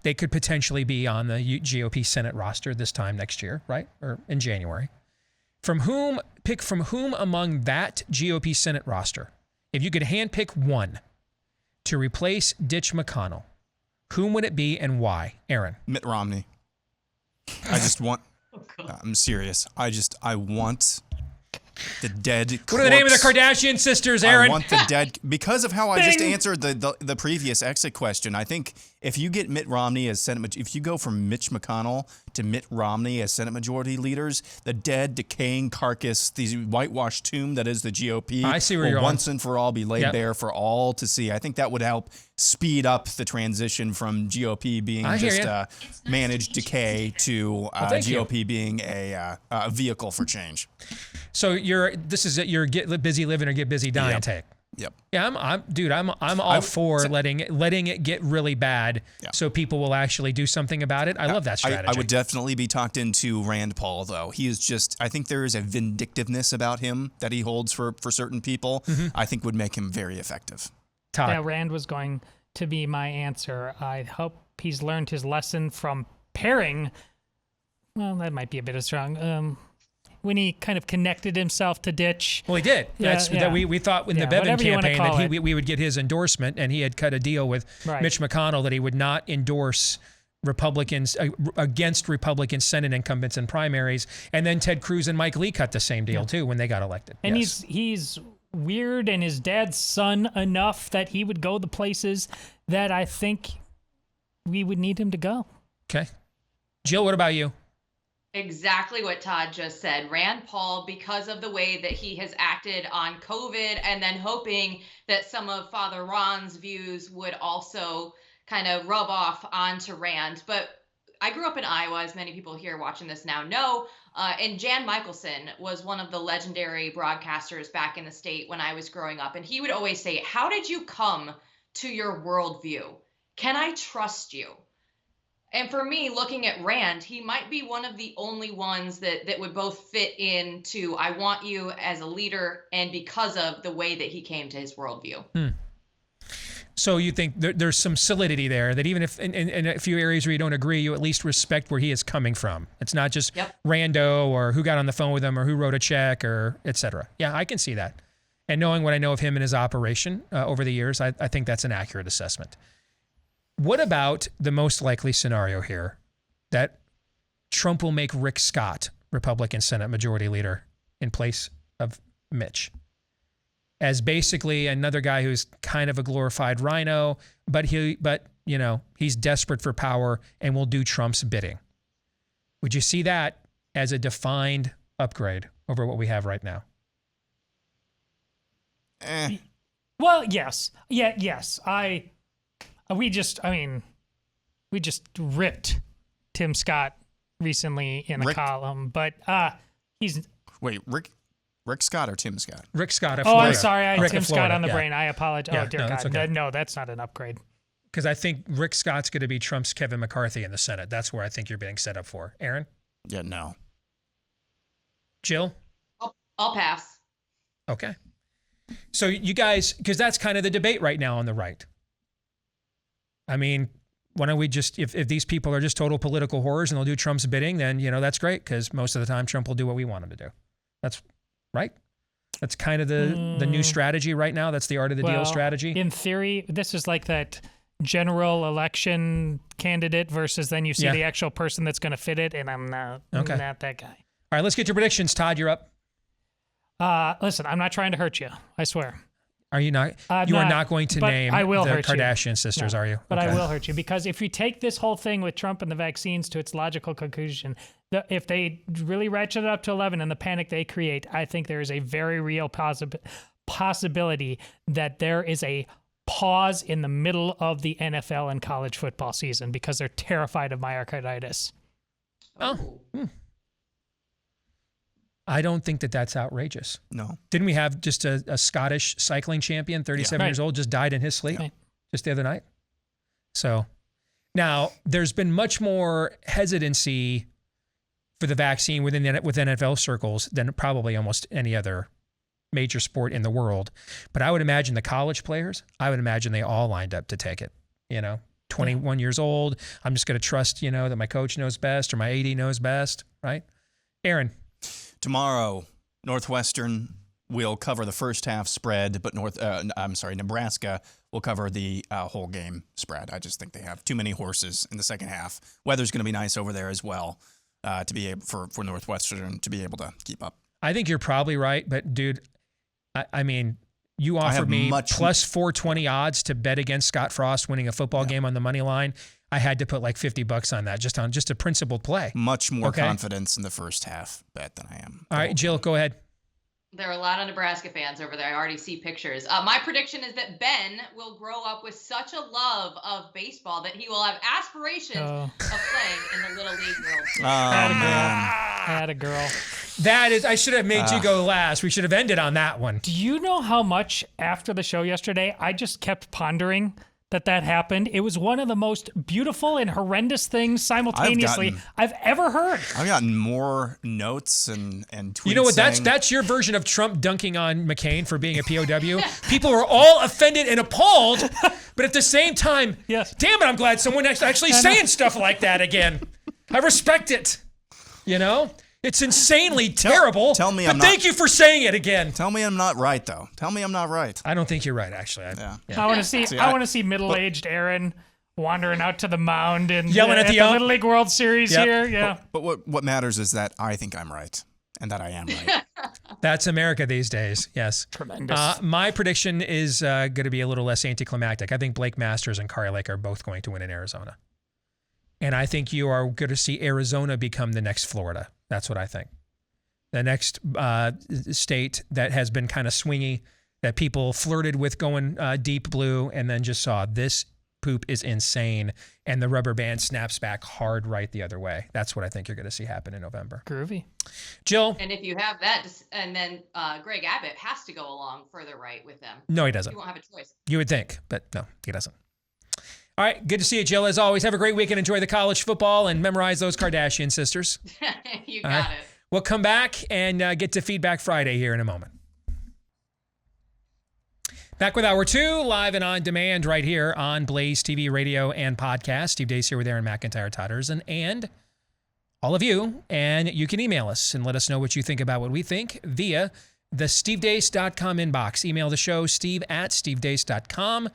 they could potentially be on the GOP Senate roster this time next year, right? Or in January. Pick from whom among that GOP Senate roster if you could handpick one to replace Ditch McConnell, whom would it be and why? Aaron. Mitt Romney. I just want. I'm serious. I want the dead corpse. What are the name of the Kardashian sisters, Aaron? I want the dead, because of how I just answered the previous exit question. I think if you get Mitt Romney as Senate, if you go from Mitch McConnell to Mitt Romney as Senate Majority leaders, the dead, decaying carcass, the whitewashed tomb that is the GOP, I see where you're once and for all be laid bare for all to see. I think that would help speed up the transition from GOP being just managed decay to GOP being a vehicle for change. So this is your get busy living or get busy dying take. Yep. Yeah, I'm all for letting it get really bad so people will actually do something about it. I love that strategy. I would definitely be talked into Rand Paul, though. He is just, I think there is a vindictiveness about him that he holds for certain people. I think would make him very effective. Todd. Yeah, Rand was going to be my answer. I hope he's learned his lesson from pairing. Well, that might be a bit of strong. When he kind of connected himself to Ditch. Well, he did. We thought in the Bevin campaign that we would get his endorsement, and he had cut a deal with Mitch McConnell that he would not endorse Republicans against Republican Senate incumbents in primaries. And then Ted Cruz and Mike Lee cut the same deal too when they got elected. And he's weird and his dad's son enough that he would go the places that I think we would need him to go. Okay. Jill, what about you? Exactly what Todd just said. Rand Paul, because of the way that he has acted on COVID, and then hoping that some of Father Ron's views would also kind of rub off onto Rand. But I grew up in Iowa, as many people here watching this now know, and Jan Michelson was one of the legendary broadcasters back in the state when I was growing up. And he would always say, how did you come to your worldview? Can I trust you? And for me, looking at Rand, he might be one of the only ones that would both fit into I want you as a leader and because of the way that he came to his worldview. So you think there's some solidity there, that even if in a few areas where you don't agree, you at least respect where he is coming from. It's not just rando or who got on the phone with him or who wrote a check or et cetera. Yeah, I can see that. And knowing what I know of him and his operation over the years, I think that's an accurate assessment. What about the most likely scenario here, that Trump will make Rick Scott Republican Senate Majority Leader in place of Mitch, as basically another guy who's kind of a glorified rhino, but he's desperate for power and will do Trump's bidding? Would you see that as a defined upgrade over what we have right now? Well, yes. Yeah, yes. We just ripped Tim Scott recently in a column, but he's... Wait, Rick Scott or Tim Scott? Rick Scott of Florida. Florida. I'm sorry, I had Tim Scott Florida. on the brain. I apologize. Yeah, oh, dear God. That's okay. No, that's not an upgrade. Because I think Rick Scott's going to be Trump's Kevin McCarthy in the Senate. That's where I think you're being set up for. Aaron? Yeah, no. Jill? I'll pass. Okay. So you guys, because that's kind of the debate right now on the right. I mean, why don't we just, if these people are just total political horrors and they'll do Trump's bidding, then, that's great, because most of the time Trump will do what we want him to do. That's right. That's kind of the new strategy right now. That's the art of the deal strategy. In theory, this is like that general election candidate versus then you see the actual person that's going to fit it, and I'm not that guy. All right, let's get to predictions. Todd, you're up. Listen, I'm not trying to hurt you. I swear. Are you not? You are not going to name the Kardashian sisters, are you? But I will hurt you, because if you take this whole thing with Trump and the vaccines to its logical conclusion, if they really ratchet it up to 11 and the panic they create, I think there is a very real possibility that there is a pause in the middle of the NFL and college football season because they're terrified of myocarditis. Oh. I don't think that's outrageous. No. Didn't we have just a Scottish cycling champion, 37 years old, just died in his sleep just the other night? So now there's been much more hesitancy for the vaccine with NFL circles than probably almost any other major sport in the world. But I would imagine the college players, they all lined up to take it. 21 years old. I'm just going to trust, that my coach knows best or my AD knows best, right? Aaron. Tomorrow, Northwestern will cover the first half spread, but Nebraska will cover the whole game spread. I just think they have too many horses in the second half. Weather's going to be nice over there as well to be able for Northwestern to be able to keep up. I think you're probably right, but dude, I mean, you offered me plus 420 odds to bet against Scott Frost winning a football game on the money line. I had to put like $50 on that just a principled play. Much more confidence in the first half bet than I am. All right, Jill, go ahead. There are a lot of Nebraska fans over there. I already see pictures. My prediction is that Ben will grow up with such a love of baseball that he will have aspirations of playing in the Little League World Series. Had a girl. That is, I should have made you go last. We should have ended on that one. Do you know how much after the show yesterday, I just kept pondering that happened? It was one of the most beautiful and horrendous things simultaneously I've ever heard. I've gotten more notes and tweets. You know what? That's your version of Trump dunking on McCain for being a POW. People are all offended and appalled, but at the same time, yes. Damn it, I'm glad someone actually saying stuff like that again. I respect it. You know? It's insanely terrible. Tell me thank you for saying it again. Tell me I'm not right, though. Tell me I'm not right. I don't think you're right, actually. I want to see middle-aged Aaron wandering out to the mound and yelling at the Little League World Series here. Yeah. But what matters is that I think I'm right and that I am right. That's America these days. Yes. Tremendous. My prediction is going to be a little less anticlimactic. I think Blake Masters and Kari Lake are both going to win in Arizona. And I think you are going to see Arizona become the next Florida. That's what I think. The next state that has been kind of swingy, that people flirted with going deep blue and then just saw this poop is insane and the rubber band snaps back hard right the other way. That's what I think you're going to see happen in November. Groovy. Jill? And if you have that, and then Greg Abbott has to go along further right with them. No, he doesn't. You won't have a choice. You would think, but no, he doesn't. All right, good to see you, Jill. As always, have a great weekend. Enjoy the college football and memorize those Kardashian sisters. You got it. We'll come back and get to Feedback Friday here in a moment. Back with Hour 2, live and on demand right here on Blaze TV, radio, and podcast. Steve Deace here with Aaron McIntyre, Todd Erzin, and all of you. And you can email us and let us know what you think about what we think via the stevedeace.com inbox. Email the show, steve@stevedeace.com.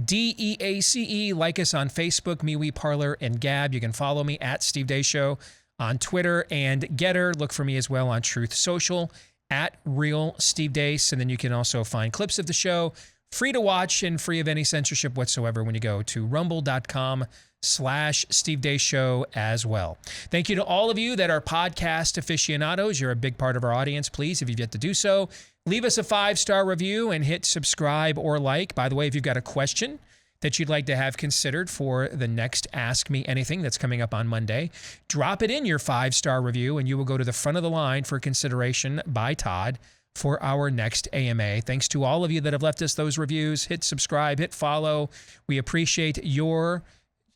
DEACE. Like us on Facebook, MeWe, Parler, and Gab. You can follow me at Steve Deace Show on Twitter and Getter. Look for me as well on Truth Social at Real Steve Deace. And then you can also find clips of the show free to watch and free of any censorship whatsoever when you go to rumble.com/Steve Deace Show as well. Thank you to all of you that are podcast aficionados. You're a big part of our audience. Please, if you've yet to do so, leave us a 5-star review and hit subscribe or like. By the way, if you've got a question that you'd like to have considered for the next Ask Me Anything that's coming up on Monday, drop it in your 5-star review and you will go to the front of the line for consideration by Todd for our next AMA. Thanks to all of you that have left us those reviews. Hit subscribe, hit follow. We appreciate your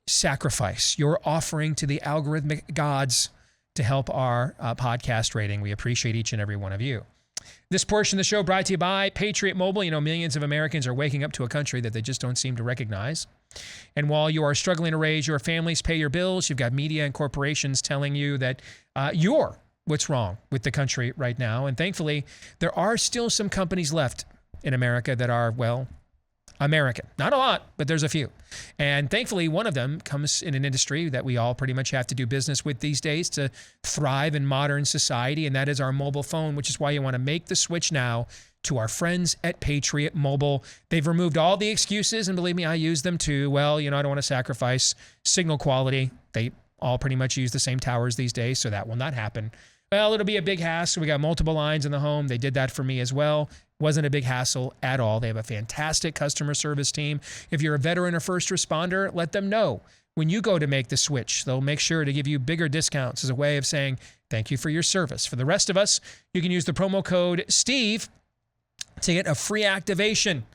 sacrifice, your offering to the algorithmic gods to help our podcast rating. We appreciate each and every one of you. This portion of the show brought to you by Patriot Mobile. You know, millions of Americans are waking up to a country that they just don't seem to recognize. And while you are struggling to raise your families, pay your bills, you've got media and corporations telling you that you're what's wrong with the country right now. And thankfully, there are still some companies left in America that are, well, American. Not a lot, but there's a few. And thankfully, one of them comes in an industry that we all pretty much have to do business with these days to thrive in modern society, and that is our mobile phone, which is why you want to make the switch now to our friends at Patriot Mobile. They've removed all the excuses, and believe me, I use them too. Well, you know, I don't want to sacrifice signal quality. They all pretty much use the same towers these days, so that will not happen. Well, it'll be a big hassle. We got multiple lines in the home. They did that for me as well. Wasn't a big hassle at all. They have a fantastic customer service team. If you're a veteran or first responder, let them know. When you go to make the switch, they'll make sure to give you bigger discounts as a way of saying thank you for your service. For the rest of us, you can use the promo code STEVE to get a free activation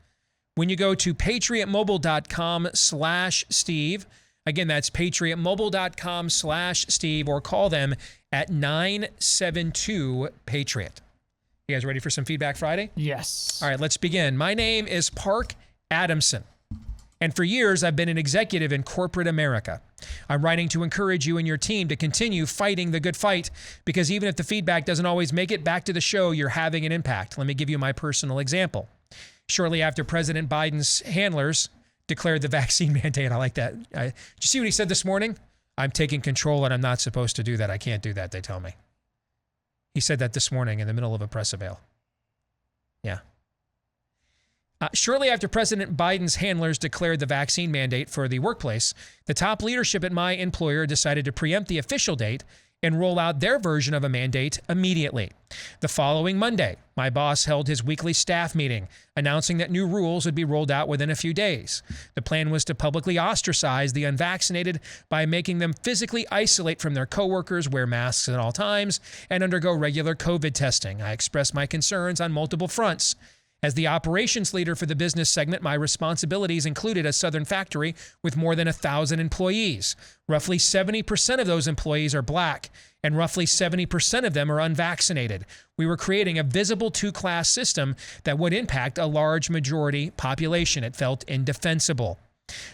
when you go to patriotmobile.com/Steve. Again, that's patriotmobile.com/Steve, or call them at 972-PATRIOT. You guys ready for some Feedback Friday? Yes. All right, let's begin. My name is Park Adamson, and for years I've been an executive in corporate America. I'm writing to encourage you and your team to continue fighting the good fight, because even if the feedback doesn't always make it back to the show, you're having an impact. Let me give you my personal example. Shortly after President Biden's handlers declared the vaccine mandate, I like that. Did you see what he said this morning? I'm taking control and I'm not supposed to do that. I can't do that, they tell me. He said that this morning in the middle of a press avail. Yeah. Shortly after President Biden's handlers declared the vaccine mandate for the workplace, the top leadership at my employer decided to preempt the official date and roll out their version of a mandate immediately. The following Monday, my boss held his weekly staff meeting, announcing that new rules would be rolled out within a few days. The plan was to publicly ostracize the unvaccinated by making them physically isolate from their coworkers, wear masks at all times, and undergo regular COVID testing. I expressed my concerns on multiple fronts. As the operations leader for the business segment, my responsibilities included a southern factory with more than 1,000 employees. Roughly 70% of those employees are black, and roughly 70% of them are unvaccinated. We were creating a visible two-class system that would impact a large majority population. It felt indefensible.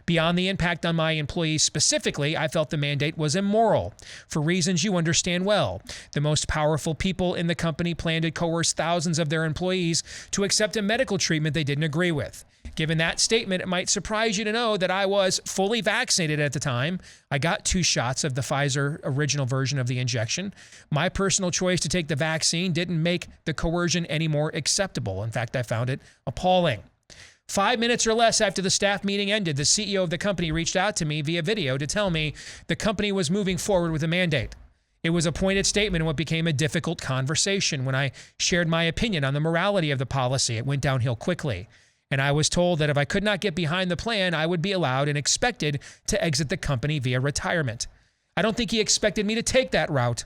Beyond the impact on my employees specifically, I felt the mandate was immoral for reasons you understand well. The most powerful people in the company planned to coerce thousands of their employees to accept a medical treatment they didn't agree with. Given that statement, it might surprise you to know that I was fully vaccinated at the time. I got 2 shots of the Pfizer original version of the injection. My personal choice to take the vaccine didn't make the coercion any more acceptable. In fact, I found it appalling. 5 minutes or less after the staff meeting ended, the CEO of the company reached out to me via video to tell me the company was moving forward with a mandate. It was a pointed statement in what became a difficult conversation. When I shared my opinion on the morality of the policy, it went downhill quickly. And I was told that if I could not get behind the plan, I would be allowed and expected to exit the company via retirement. I don't think he expected me to take that route,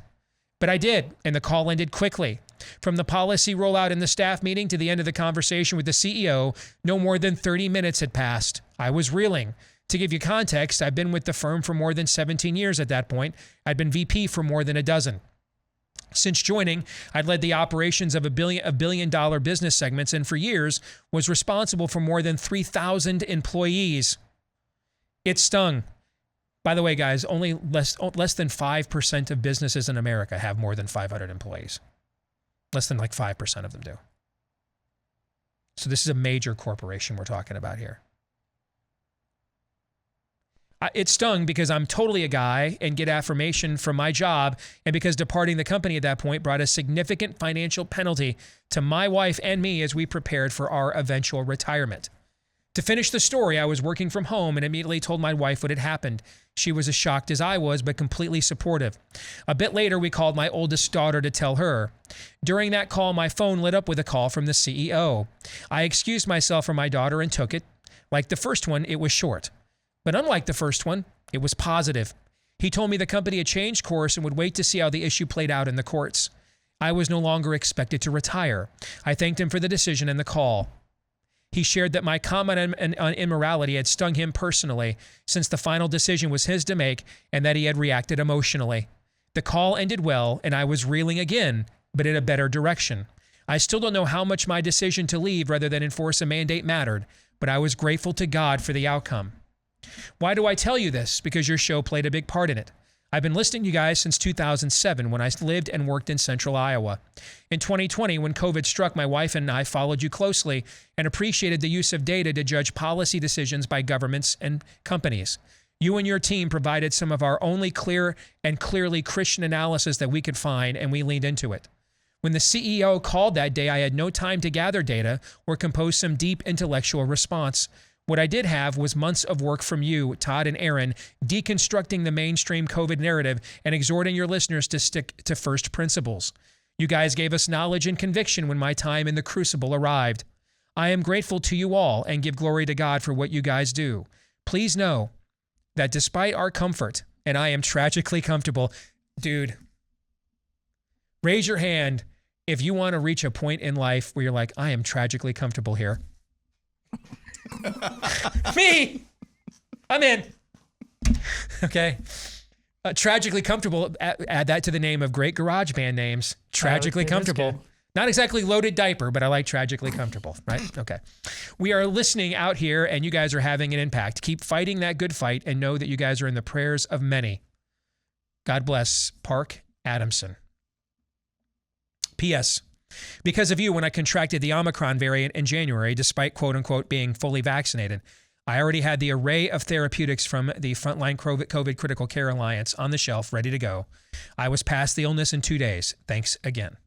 but I did, and the call ended quickly. From the policy rollout in the staff meeting to the end of the conversation with the CEO, no more than 30 minutes had passed. I was reeling. To give you context, I've been with the firm for more than 17 years at that point. I'd been VP for more than a dozen. Since joining, I'd led the operations of a billion-dollar business segments and for years was responsible for more than 3,000 employees. It stung. By the way, guys, only less than 5% of businesses in America have more than 500 employees. Less than like 5% of them do. So this is a major corporation we're talking about here. It stung because I'm totally a guy and get affirmation from my job, and because departing the company at that point brought a significant financial penalty to my wife and me as we prepared for our eventual retirement. To finish the story, I was working from home and immediately told my wife what had happened. She was as shocked as I was, but completely supportive. A bit later, we called my oldest daughter to tell her. During that call, my phone lit up with a call from the CEO. I excused myself from my daughter and took it. Like the first one, it was short. But unlike the first one, it was positive. He told me the company had changed course and would wait to see how the issue played out in the courts. I was no longer expected to retire. I thanked him for the decision and the call. He shared that my comment on immorality had stung him personally, since the final decision was his to make, and that he had reacted emotionally. The call ended well, and I was reeling again, but in a better direction. I still don't know how much my decision to leave rather than enforce a mandate mattered, but I was grateful to God for the outcome. Why do I tell you this? Because your show played a big part in it. I've been listening to you guys since 2007 when I lived and worked in central Iowa. In 2020, when COVID struck, my wife and I followed you closely and appreciated the use of data to judge policy decisions by governments and companies. You and your team provided some of our only clear and clearly Christian analysis that we could find, and we leaned into it. When the CEO called that day, I had no time to gather data or compose some deep intellectual response. What I did have was months of work from you, Todd and Aaron, deconstructing the mainstream COVID narrative and exhorting your listeners to stick to first principles. You guys gave us knowledge and conviction when my time in the crucible arrived. I am grateful to you all and give glory to God for what you guys do. Please know that despite our comfort, and I am tragically comfortable, dude, raise your hand if you want to reach a point in life where you're like, I am tragically comfortable here. Me, I'm in. Okay. Tragically comfortable. Add that to the name of great garage band names. Tragically comfortable. Not exactly loaded diaper, but I like tragically comfortable, right? Okay. We are listening out here, and you guys are having an impact. Keep fighting that good fight and know that you guys are in the prayers of many. God bless. Park Adamson. P.S. Because of you, when I contracted the Omicron variant in January, despite quote-unquote being fully vaccinated, I already had the array of therapeutics from the Frontline COVID Critical Care Alliance on the shelf ready to go. I was past the illness in 2 days. Thanks again.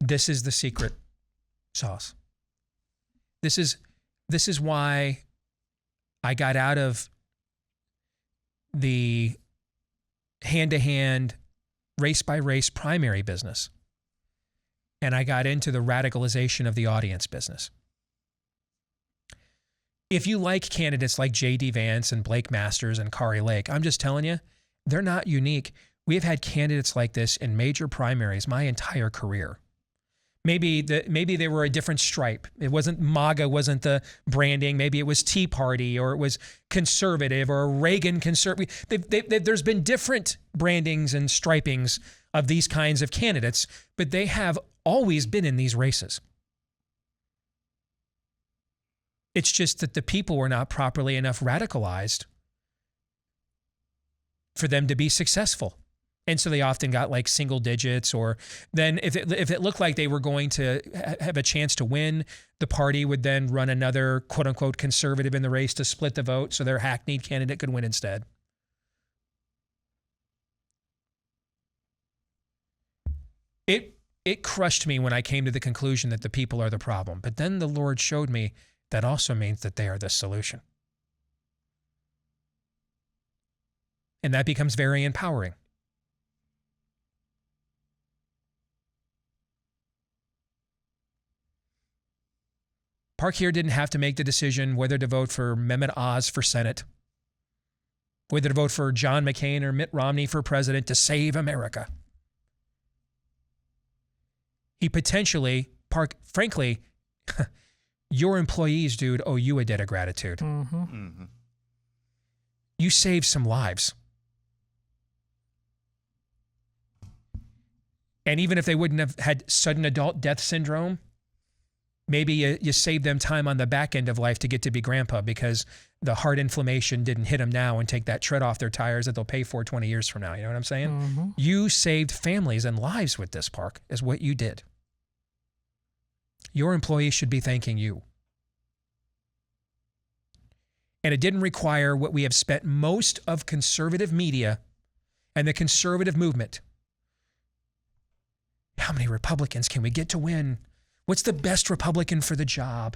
This is the secret sauce. This is why I got out of the hand-to-hand, race-by-race primary business, and I got into the radicalization of the audience business. If you like candidates like J.D. Vance and Blake Masters and Kari Lake, I'm just telling you, they're not unique. We have had candidates like this in major primaries my entire career. Maybe they were a different stripe. It wasn't MAGA, wasn't the branding. Maybe it was Tea Party, or it was conservative, or Reagan conservative. There's been different brandings and stripings of these kinds of candidates, but they have always been in these races. It's just that the people were not properly enough radicalized for them to be successful. And so they often got like single digits, or then if it looked like they were going to have a chance to win, the party would then run another quote unquote conservative in the race to split the vote so their hackneyed candidate could win instead. It crushed me when I came to the conclusion that the people are the problem. But then the Lord showed me that also means that they are the solution. And that becomes very empowering. Park here didn't have to make the decision whether to vote for Mehmet Oz for Senate, whether to vote for John McCain or Mitt Romney for president to save America. He potentially, Park, frankly, your employees, dude, owe you a debt of gratitude. Mm-hmm. Mm-hmm. You saved some lives. And even if they wouldn't have had sudden adult death syndrome, maybe you saved them time on the back end of life to get to be grandpa because the heart inflammation didn't hit them now and take that tread off their tires that they'll pay for 20 years from now. You know what I'm saying? Mm-hmm. You saved families and lives with this, Park, is what you did. Your employees should be thanking you. And it didn't require what we have spent most of conservative media and the conservative movement. How many Republicans can we get to win? What's the best Republican for the job?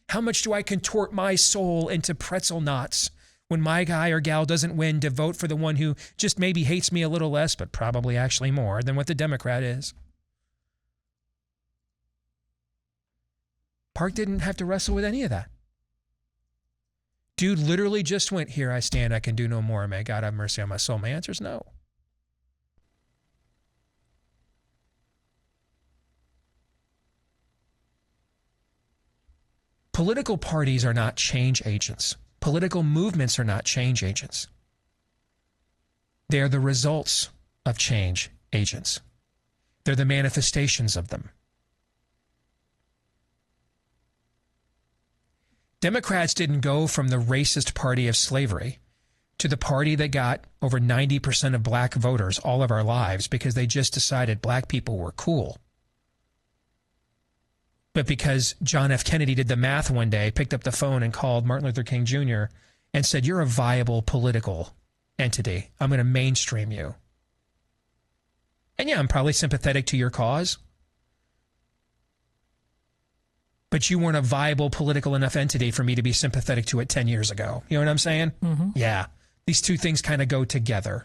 How much do I contort my soul into pretzel knots when my guy or gal doesn't win to vote for the one who just maybe hates me a little less, but probably actually more than what the Democrat is? Park didn't have to wrestle with any of that. Dude literally just went, here I stand, I can do no more. May God have mercy on my soul. My answer is no. Political parties are not change agents. Political movements are not change agents. They are the results of change agents. They're the manifestations of them. Democrats didn't go from the racist party of slavery to the party that got over 90% of black voters all of our lives because they just decided black people were cool. But because John F. Kennedy did the math one day, picked up the phone and called Martin Luther King Jr. and said, you're a viable political entity. I'm going to mainstream you. And yeah, I'm probably sympathetic to your cause. But you weren't a viable political enough entity for me to be sympathetic to it 10 years ago. You know what I'm saying? Mm-hmm. Yeah. These two things kind of go together.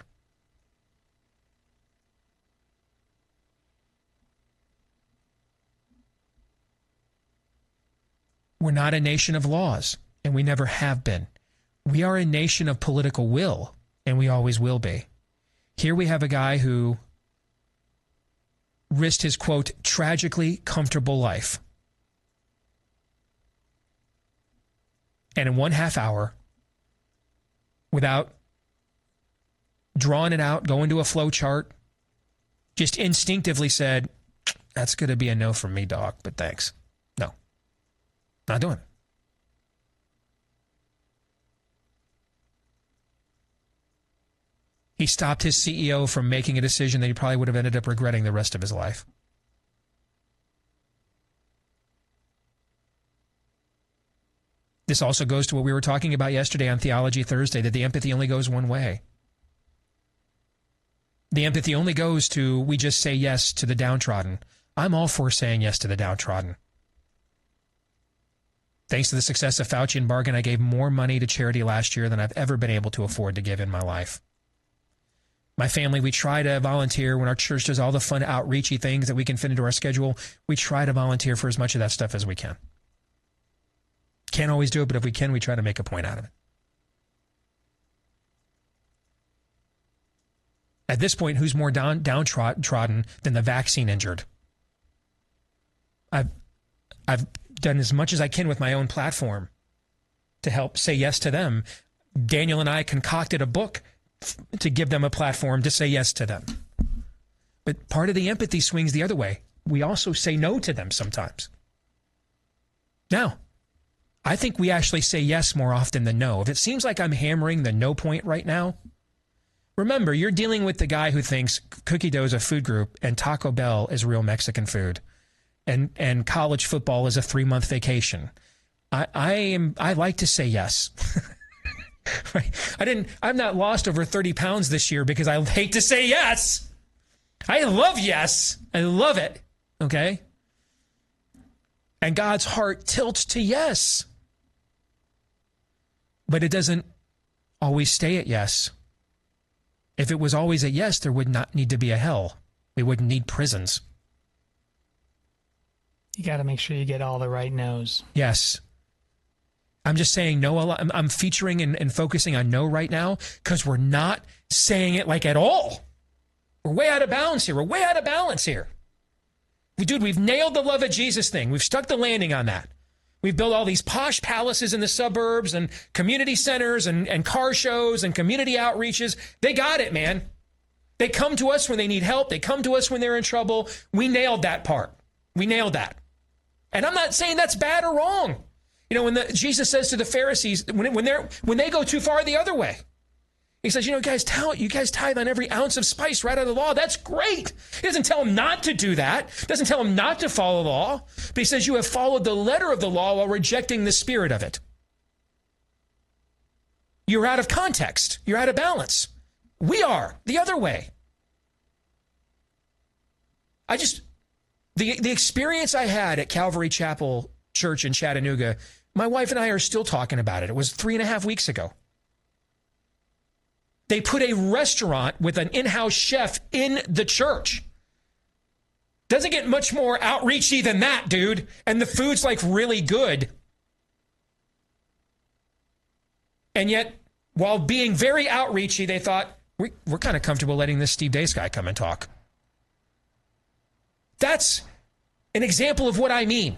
We're not a nation of laws, and we never have been. We are a nation of political will, and we always will be. Here we have a guy who risked his, quote, tragically comfortable life. And in 1/2 hour, without drawn it out, going to a flow chart, just instinctively said, that's going to be a no from me, dog, but thanks. No, not doing it. He stopped his CEO from making a decision that he probably would have ended up regretting the rest of his life. This also goes to what we were talking about yesterday on Theology Thursday, that the empathy only goes one way. The empathy only goes to, we just say yes to the downtrodden. I'm all for saying yes to the downtrodden. Thanks to the success of Fauci and Bargan, I gave more money to charity last year than I've ever been able to afford to give in my life. My family, we try to volunteer when our church does all the fun outreachy things that we can fit into our schedule. We try to volunteer for as much of that stuff as we can. Can't always do it, but if we can, we try to make a point out of it. At this point, who's more downtrodden than the vaccine injured? I've done as much as I can with my own platform to help say yes to them. Daniel and I concocted a book to give them a platform to say yes to them. But part of the empathy swings the other way. We also say no to them sometimes. Now, I think we actually say yes more often than no. If it seems like I'm hammering the no point right now, remember, you're dealing with the guy who thinks cookie dough is a food group and Taco Bell is real Mexican food and college football is a 3-month vacation. I like to say yes. Right? I'm not lost over 30 pounds this year because I hate to say yes. I love yes. I love it. Okay? And God's heart tilts to yes. But it doesn't always stay at yes. If it was always a yes, there would not need to be a hell. We wouldn't need prisons. You got to make sure you get all the right no's. Yes. I'm just saying no a lot. I'm featuring and focusing on no right now because we're not saying it like at all. We're way out of bounds here. We're way out of balance here. Dude, we've nailed the love of Jesus thing. We've stuck the landing on that. We've built all these posh palaces in the suburbs and community centers and car shows and community outreaches. They got it, man. They come to us when they need help. They come to us when they're in trouble. We nailed that part. We nailed that. And I'm not saying that's bad or wrong. You know, when Jesus says to the Pharisees, when they go too far the other way, he says, you guys tithe on every ounce of spice right out of the law. That's great. He doesn't tell them not to do that. Doesn't tell them not to follow the law. But he says you have followed the letter of the law while rejecting the spirit of it. You're out of context. You're out of balance. We are the other way. The experience I had at Calvary Chapel Church in Chattanooga, my wife and I are still talking about it. It was 3.5 weeks ago. They put a restaurant with an in-house chef in the church. Doesn't get much more outreachy than that, dude. And the food's like really good. And yet, while being very outreachy, they thought, we're kind of comfortable letting this Steve Deace guy come and talk. That's an example of what I mean.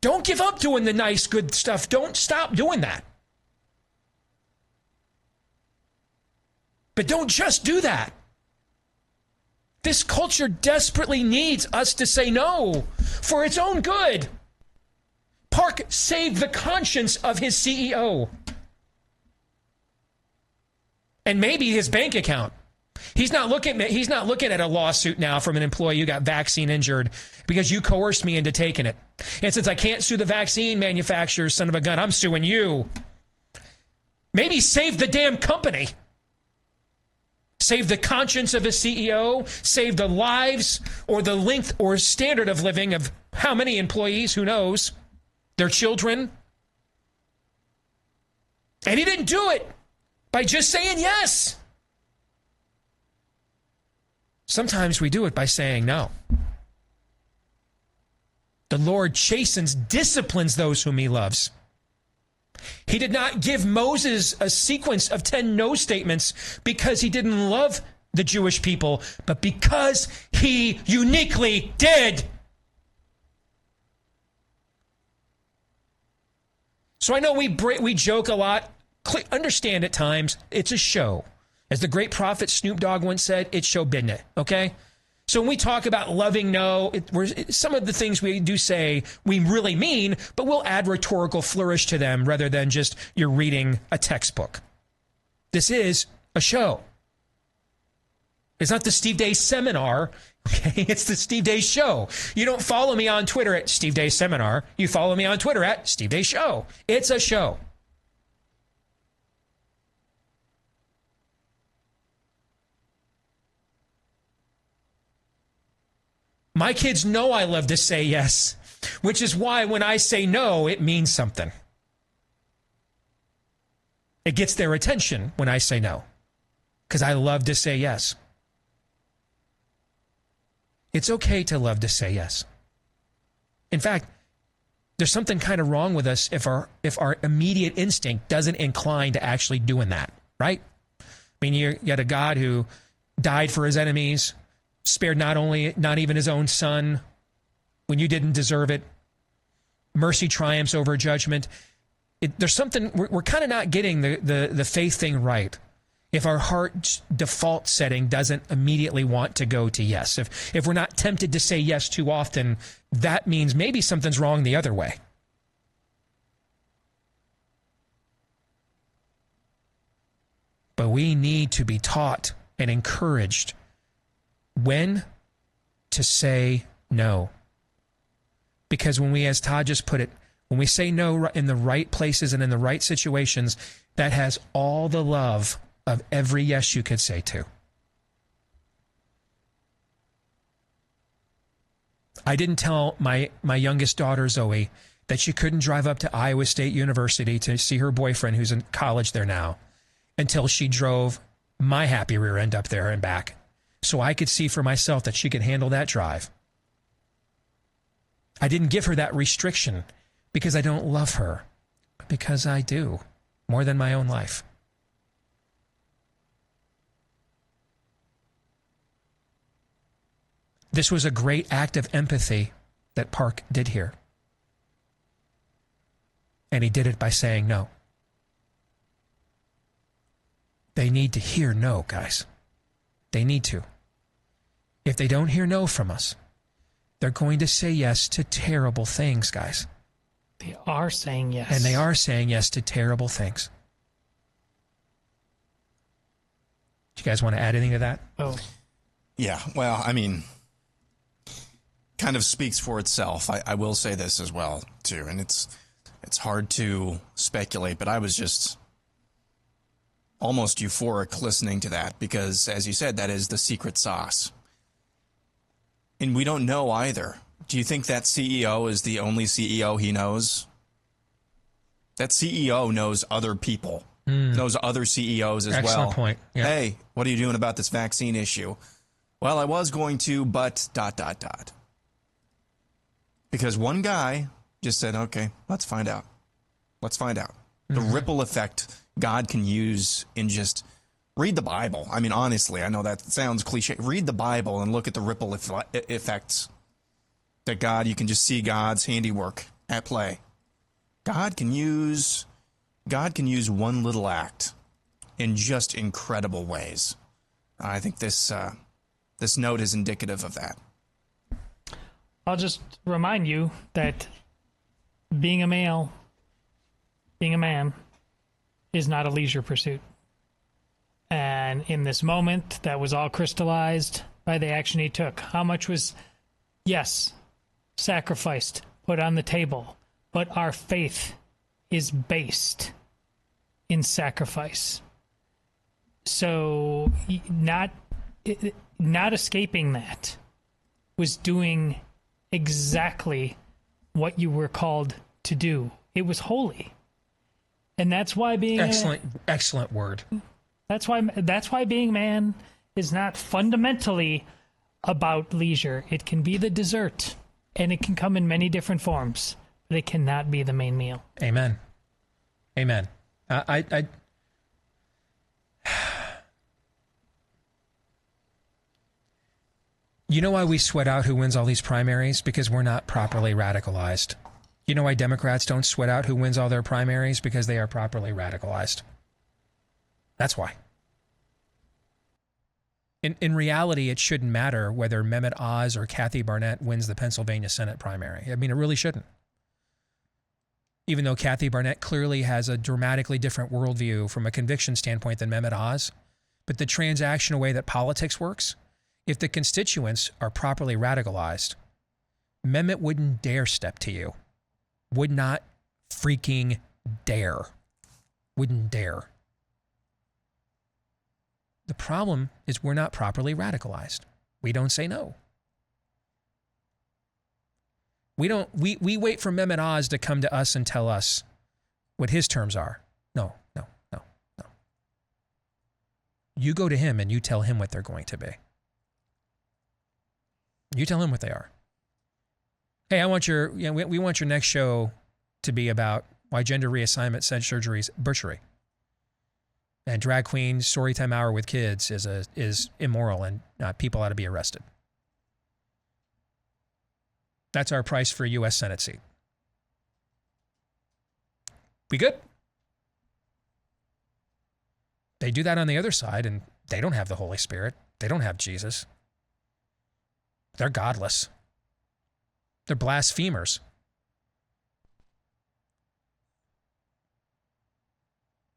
Don't give up doing the nice, good stuff. Don't stop doing that. But don't just do that. This culture desperately needs us to say no for its own good. Park saved the conscience of his CEO. And maybe his bank account. He's not looking at a lawsuit now from an employee who got vaccine injured because you coerced me into taking it. And since I can't sue the vaccine manufacturer, son of a gun, I'm suing you. Maybe save the damn company. Save the conscience of a CEO, save the lives or the length or standard of living of how many employees, who knows, their children. And he didn't do it by just saying yes. Sometimes we do it by saying no. The Lord chastens, disciplines those whom he loves. He did not give Moses a sequence of 10 no statements because he didn't love the Jewish people, but because he uniquely did. So I know we joke a lot understand at times it's a show. As the great prophet Snoop Dogg once said, it's show business, okay? So when we talk about loving no, some of the things we do say we really mean, but we'll add rhetorical flourish to them rather than just you're reading a textbook. This is a show. It's not the Steve Deace Seminar, okay? It's the Steve Deace Show. You don't follow me on Twitter at Steve Deace Seminar. You follow me on Twitter at Steve Deace Show. It's a show. My kids know I love to say yes, which is why when I say no, it means something. It gets their attention when I say no, because I love to say yes. It's okay to love to say yes. In fact, there's something kind of wrong with us if our immediate instinct doesn't incline to actually doing that, right? I mean, you got a God who died for his enemies, spared not even his own son when you didn't deserve it. Mercy triumphs over judgment. There's something, we're kind of not getting the faith thing right if our heart's default setting doesn't immediately want to go to yes. If we're not tempted to say yes too often, that means maybe something's wrong the other way. But we need to be taught and encouraged when to say no. Because when we, as Todd just put it, when we say no in the right places and in the right situations, that has all the love of every yes you could say to. I didn't tell my youngest daughter, Zoe, that she couldn't drive up to Iowa State University to see her boyfriend who's in college there now until she drove my happy rear end up there and back. So I could see for myself that she could handle that drive. I didn't give her that restriction because I don't love her, but because I do, more than my own life. This was a great act of empathy that Park did here. And he did it by saying no. They need to hear no, guys. They need to. If they don't hear no from us, they're going to say yes to terrible things, guys. They are saying yes. And they are saying yes to terrible things. Do you guys want to add anything to that? Oh. Yeah, well, I mean, kind of speaks for itself. I will say this as well, too, and it's hard to speculate, but I was just almost euphoric listening to that because, as you said, that is the secret sauce. And we don't know either. Do you think that CEO is the only CEO he knows? That CEO knows other people, knows other CEOs as well. Excellent point. Yeah. Hey, what are you doing about this vaccine issue? Well, I was going to, but ... Because one guy just said, okay, let's find out. Let's find out. The ripple effect God can use in just read the Bible. I mean, honestly, I know that sounds cliche. Read the Bible and look at the ripple effects that God, you can just see God's handiwork at play. God can use one little act in just incredible ways. I think this note is indicative of that. I'll just remind you that being a man is not a leisure pursuit. And in this moment, that was all crystallized by the action he took. How much was, yes, sacrificed, put on the table, but our faith is based in sacrifice. So not escaping that was doing exactly what you were called to do. It was holy. And that's why being excellent word. That's why being man is not fundamentally about leisure. It can be the dessert, and it can come in many different forms, but it cannot be the main meal. Amen. You know why we sweat out who wins all these primaries? Because we're not properly radicalized. You know why Democrats don't sweat out who wins all their primaries? Because they are properly radicalized. That's why. In reality, it shouldn't matter whether Mehmet Oz or Kathy Barnett wins the Pennsylvania Senate primary. I mean, it really shouldn't. Even though Kathy Barnett clearly has a dramatically different worldview from a conviction standpoint than Mehmet Oz, but the transactional way that politics works, if the constituents are properly radicalized, Mehmet wouldn't dare step to you. Would not freaking dare. Wouldn't dare. The problem is we're not properly radicalized. We don't say no. We wait for Mehmet Oz to come to us and tell us what his terms are. No. You go to him and you tell him what they're going to be. You tell him what they are. Hey, we want your next show to be about why gender reassignment surgery is butchery. And drag queen storytime hour with kids is immoral and people ought to be arrested. That's our price for a U.S. Senate seat. We good? They do that on the other side, and they don't have the Holy Spirit. They don't have Jesus. They're godless. They're blasphemers.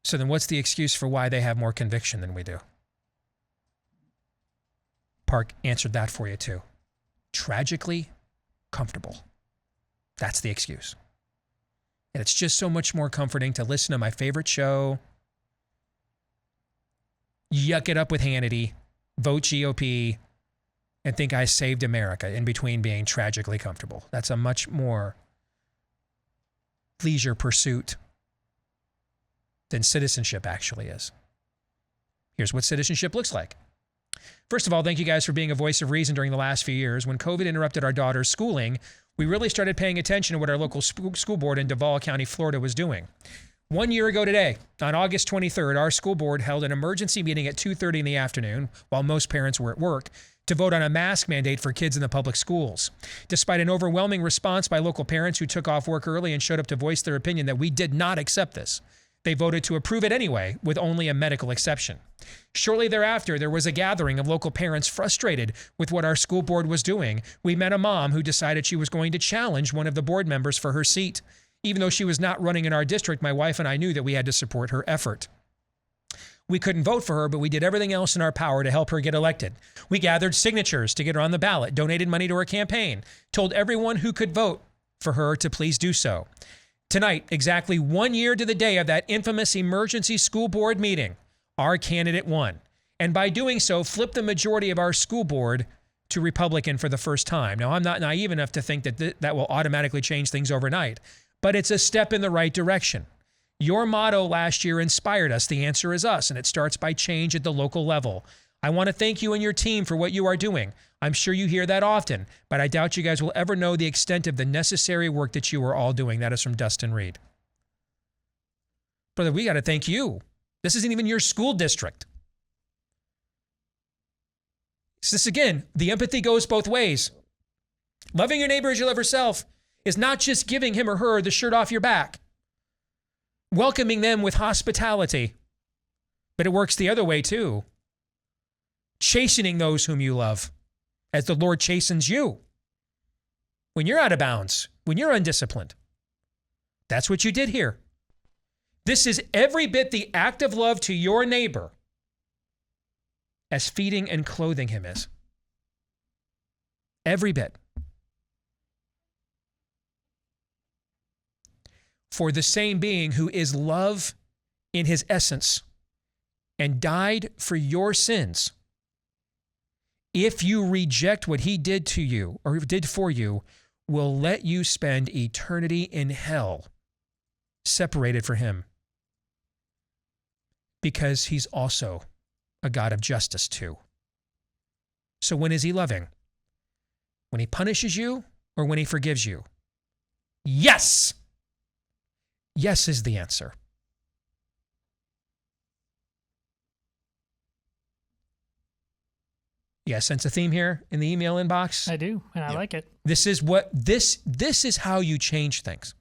So then what's the excuse for why they have more conviction than we do? Park answered that for you too. Tragically comfortable. That's the excuse. And it's just so much more comforting to listen to my favorite show, yuck it up with Hannity, vote GOP, and think I saved America in between being tragically comfortable. That's a much more leisure pursuit than citizenship actually is. Here's what citizenship looks like. First of all, thank you guys for being a voice of reason during the last few years. When COVID interrupted our daughter's schooling, we really started paying attention to what our local school board in Duval County, Florida was doing. 1 year ago today, on August 23rd, our school board held an emergency meeting at 2:30 in the afternoon, while most parents were at work, to vote on a mask mandate for kids in the public schools. Despite an overwhelming response by local parents who took off work early and showed up to voice their opinion that we did not accept this, they voted to approve it anyway, with only a medical exception. Shortly thereafter, there was a gathering of local parents frustrated with what our school board was doing. We met a mom who decided she was going to challenge one of the board members for her seat. Even though she was not running in our district, my wife and I knew that we had to support her effort. We couldn't vote for her, but we did everything else in our power to help her get elected. We gathered signatures to get her on the ballot, donated money to her campaign, told everyone who could vote for her to please do so. Tonight, exactly 1 year to the day of that infamous emergency school board meeting, our candidate won. And by doing so, flipped the majority of our school board to Republican for the first time. Now, I'm not naive enough to think that that will automatically change things overnight, but it's a step in the right direction. Your motto last year inspired us. The answer is us, and it starts by change at the local level. I want to thank you and your team for what you are doing. I'm sure you hear that often, but I doubt you guys will ever know the extent of the necessary work that you are all doing. That is from Dustin Reed. Brother, we got to thank you. This isn't even your school district. So this again, the empathy goes both ways. Loving your neighbor as you love yourself is not just giving him or her the shirt off your back, welcoming them with hospitality, but it works the other way too. Chastening those whom you love as the Lord chastens you. When you're out of bounds, when you're undisciplined. That's what you did here. This is every bit the act of love to your neighbor as feeding and clothing him is. Every bit. For the same being who is love in his essence and died for your sins, if you reject what he did to you or did for you, will let you spend eternity in hell, separated from him, because he's also a God of justice too. So when is he loving? When he punishes you or when he forgives you? Yes! Yes is the answer. You guys sense a theme here in the email inbox? I do, and I like it. This is how you change things.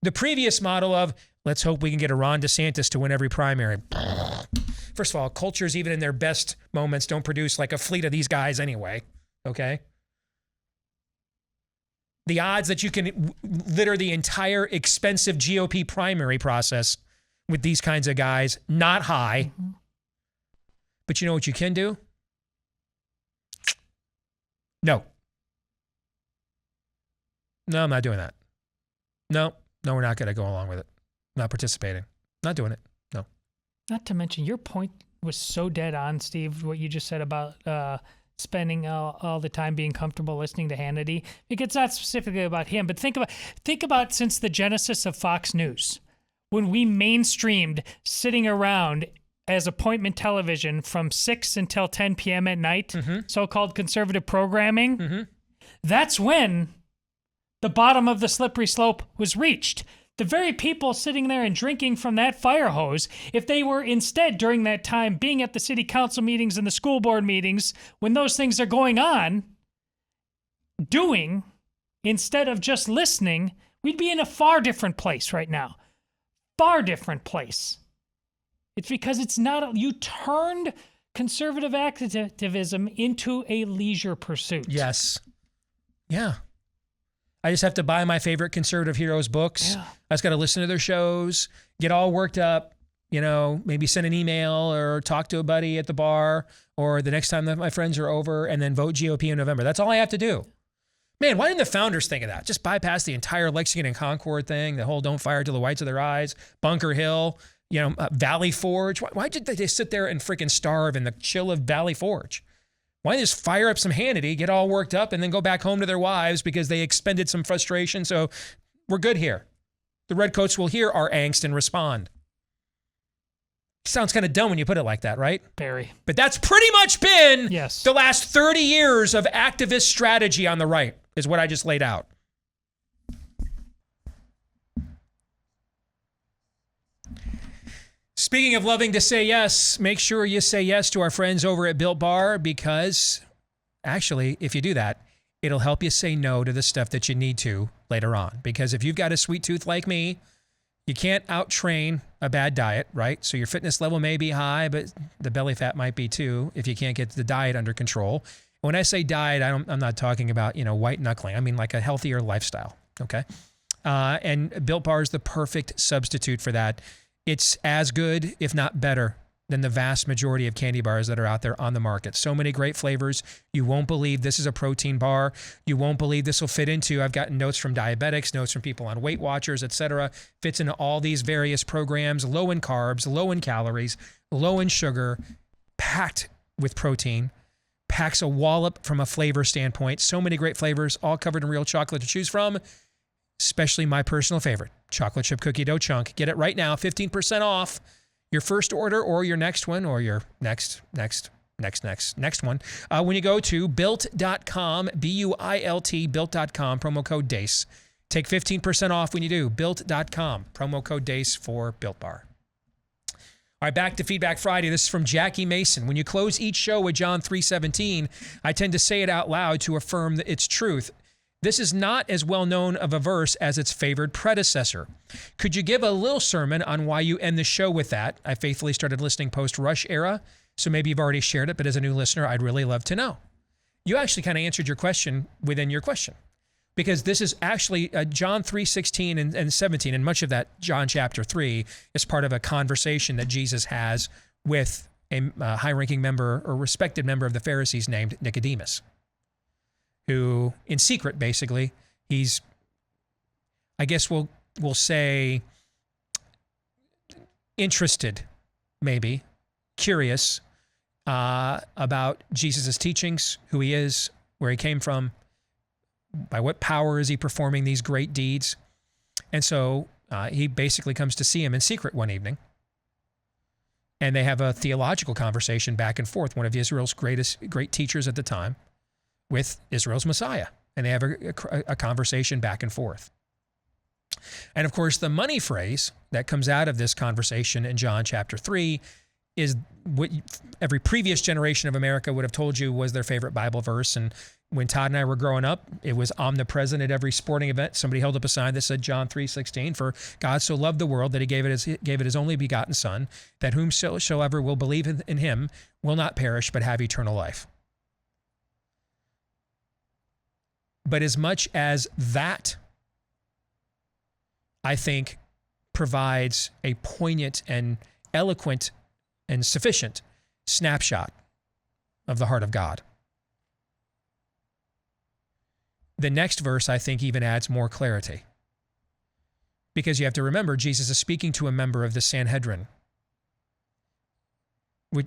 The previous model of Let's hope we can get a Ron DeSantis to win every primary. First of all, cultures, even in their best moments, don't produce like a fleet of these guys anyway, okay? The odds that you can litter the entire expensive GOP primary process with these kinds of guys, not high. Mm-hmm. But you know what you can do? No. No, I'm not doing that. No, we're not going to go along with it. Not participating. Not doing it. No. Not to mention, your point was so dead on, Steve, what you just said about spending all the time being comfortable listening to Hannity. It's not specifically about him, but think about since the genesis of Fox News, when we mainstreamed sitting around as appointment television from 6 until 10 p.m. at night, so-called conservative programming, that's when the bottom of the slippery slope was reached. The very people sitting there and drinking from that fire hose, if they were instead during that time being at the city council meetings and the school board meetings, when those things are going on, doing, instead of just listening, we'd be in a far different place right now. Far different place. It's because it's not, you turned conservative activism into a leisure pursuit. Yes. Yeah. I just have to buy my favorite conservative heroes books. Yeah. I just got to listen to their shows, get all worked up, maybe send an email or talk to a buddy at the bar or the next time that my friends are over, and then vote GOP in November. That's all I have to do. Man, why didn't the founders think of that? Just bypass the entire Lexington and Concord thing, the whole don't fire till the whites of their eyes, Bunker Hill, Valley Forge. Why did they sit there and freaking starve in the chill of Valley Forge? Why don't they just fire up some Hannity, get all worked up, and then go back home to their wives because they expended some frustration? So we're good here. The redcoats will hear our angst and respond. Sounds kind of dumb when you put it like that, right? Very. But that's pretty much been the last 30 years of activist strategy on the right, is what I just laid out. Speaking of loving to say yes, make sure you say yes to our friends over at Built Bar, because actually, if you do that, it'll help you say no to the stuff that you need to later on. Because if you've got a sweet tooth like me, you can't out-train a bad diet, right? So your fitness level may be high, but the belly fat might be too if you can't get the diet under control. When I say diet, I'm not talking about, white knuckling. I mean like a healthier lifestyle, okay? And Built Bar is the perfect substitute for that. It's as good, if not better, than the vast majority of candy bars that are out there on the market. So many great flavors. You won't believe this is a protein bar. You won't believe this will fit into. I've gotten notes from diabetics, notes from people on Weight Watchers, etc. Fits into all these various programs. Low in carbs, low in calories, low in sugar, packed with protein. Packs a wallop from a flavor standpoint. So many great flavors, all covered in real chocolate to choose from. Especially my personal favorite, chocolate chip cookie dough chunk. Get it right now, 15% off your first order or your next one or your next one. When you go to built.com, B-U-I-L-T, built.com, promo code DACE. Take 15% off when you do, built.com, promo code DACE for Built Bar. All right, back to Feedback Friday. This is from Jackie Mason. When you close each show with John 3:17, I tend to say it out loud to affirm its truth. This is not as well known of a verse as its favored predecessor. Could you give a little sermon on why you end the show with that? I faithfully started listening post-Rush era, so maybe you've already shared it, but as a new listener, I'd really love to know. You actually kind of answered your question within your question, because this is actually John 3:16 and 17, and much of that John chapter 3 is part of a conversation that Jesus has with a high-ranking member or respected member of the Pharisees named Nicodemus, who, in secret, basically, he's, I guess we'll say, interested, maybe, curious about Jesus' teachings, who he is, where he came from, by what power is he performing these great deeds. And so he basically comes to see him in secret one evening, and they have a theological conversation back and forth, one of Israel's great teachers at the time, with Israel's Messiah, and they have a conversation back and forth. And of course, the money phrase that comes out of this conversation in John chapter 3 is what every previous generation of America would have told you was their favorite Bible verse. And when Todd and I were growing up, it was omnipresent at every sporting event. Somebody held up a sign that said John 3:16, for God so loved the world that he gave it his only begotten son, that whomsoever will believe in him will not perish but have eternal life. But as much as that, I think, provides a poignant and eloquent and sufficient snapshot of the heart of God, the next verse, I think, even adds more clarity. Because you have to remember, Jesus is speaking to a member of the Sanhedrin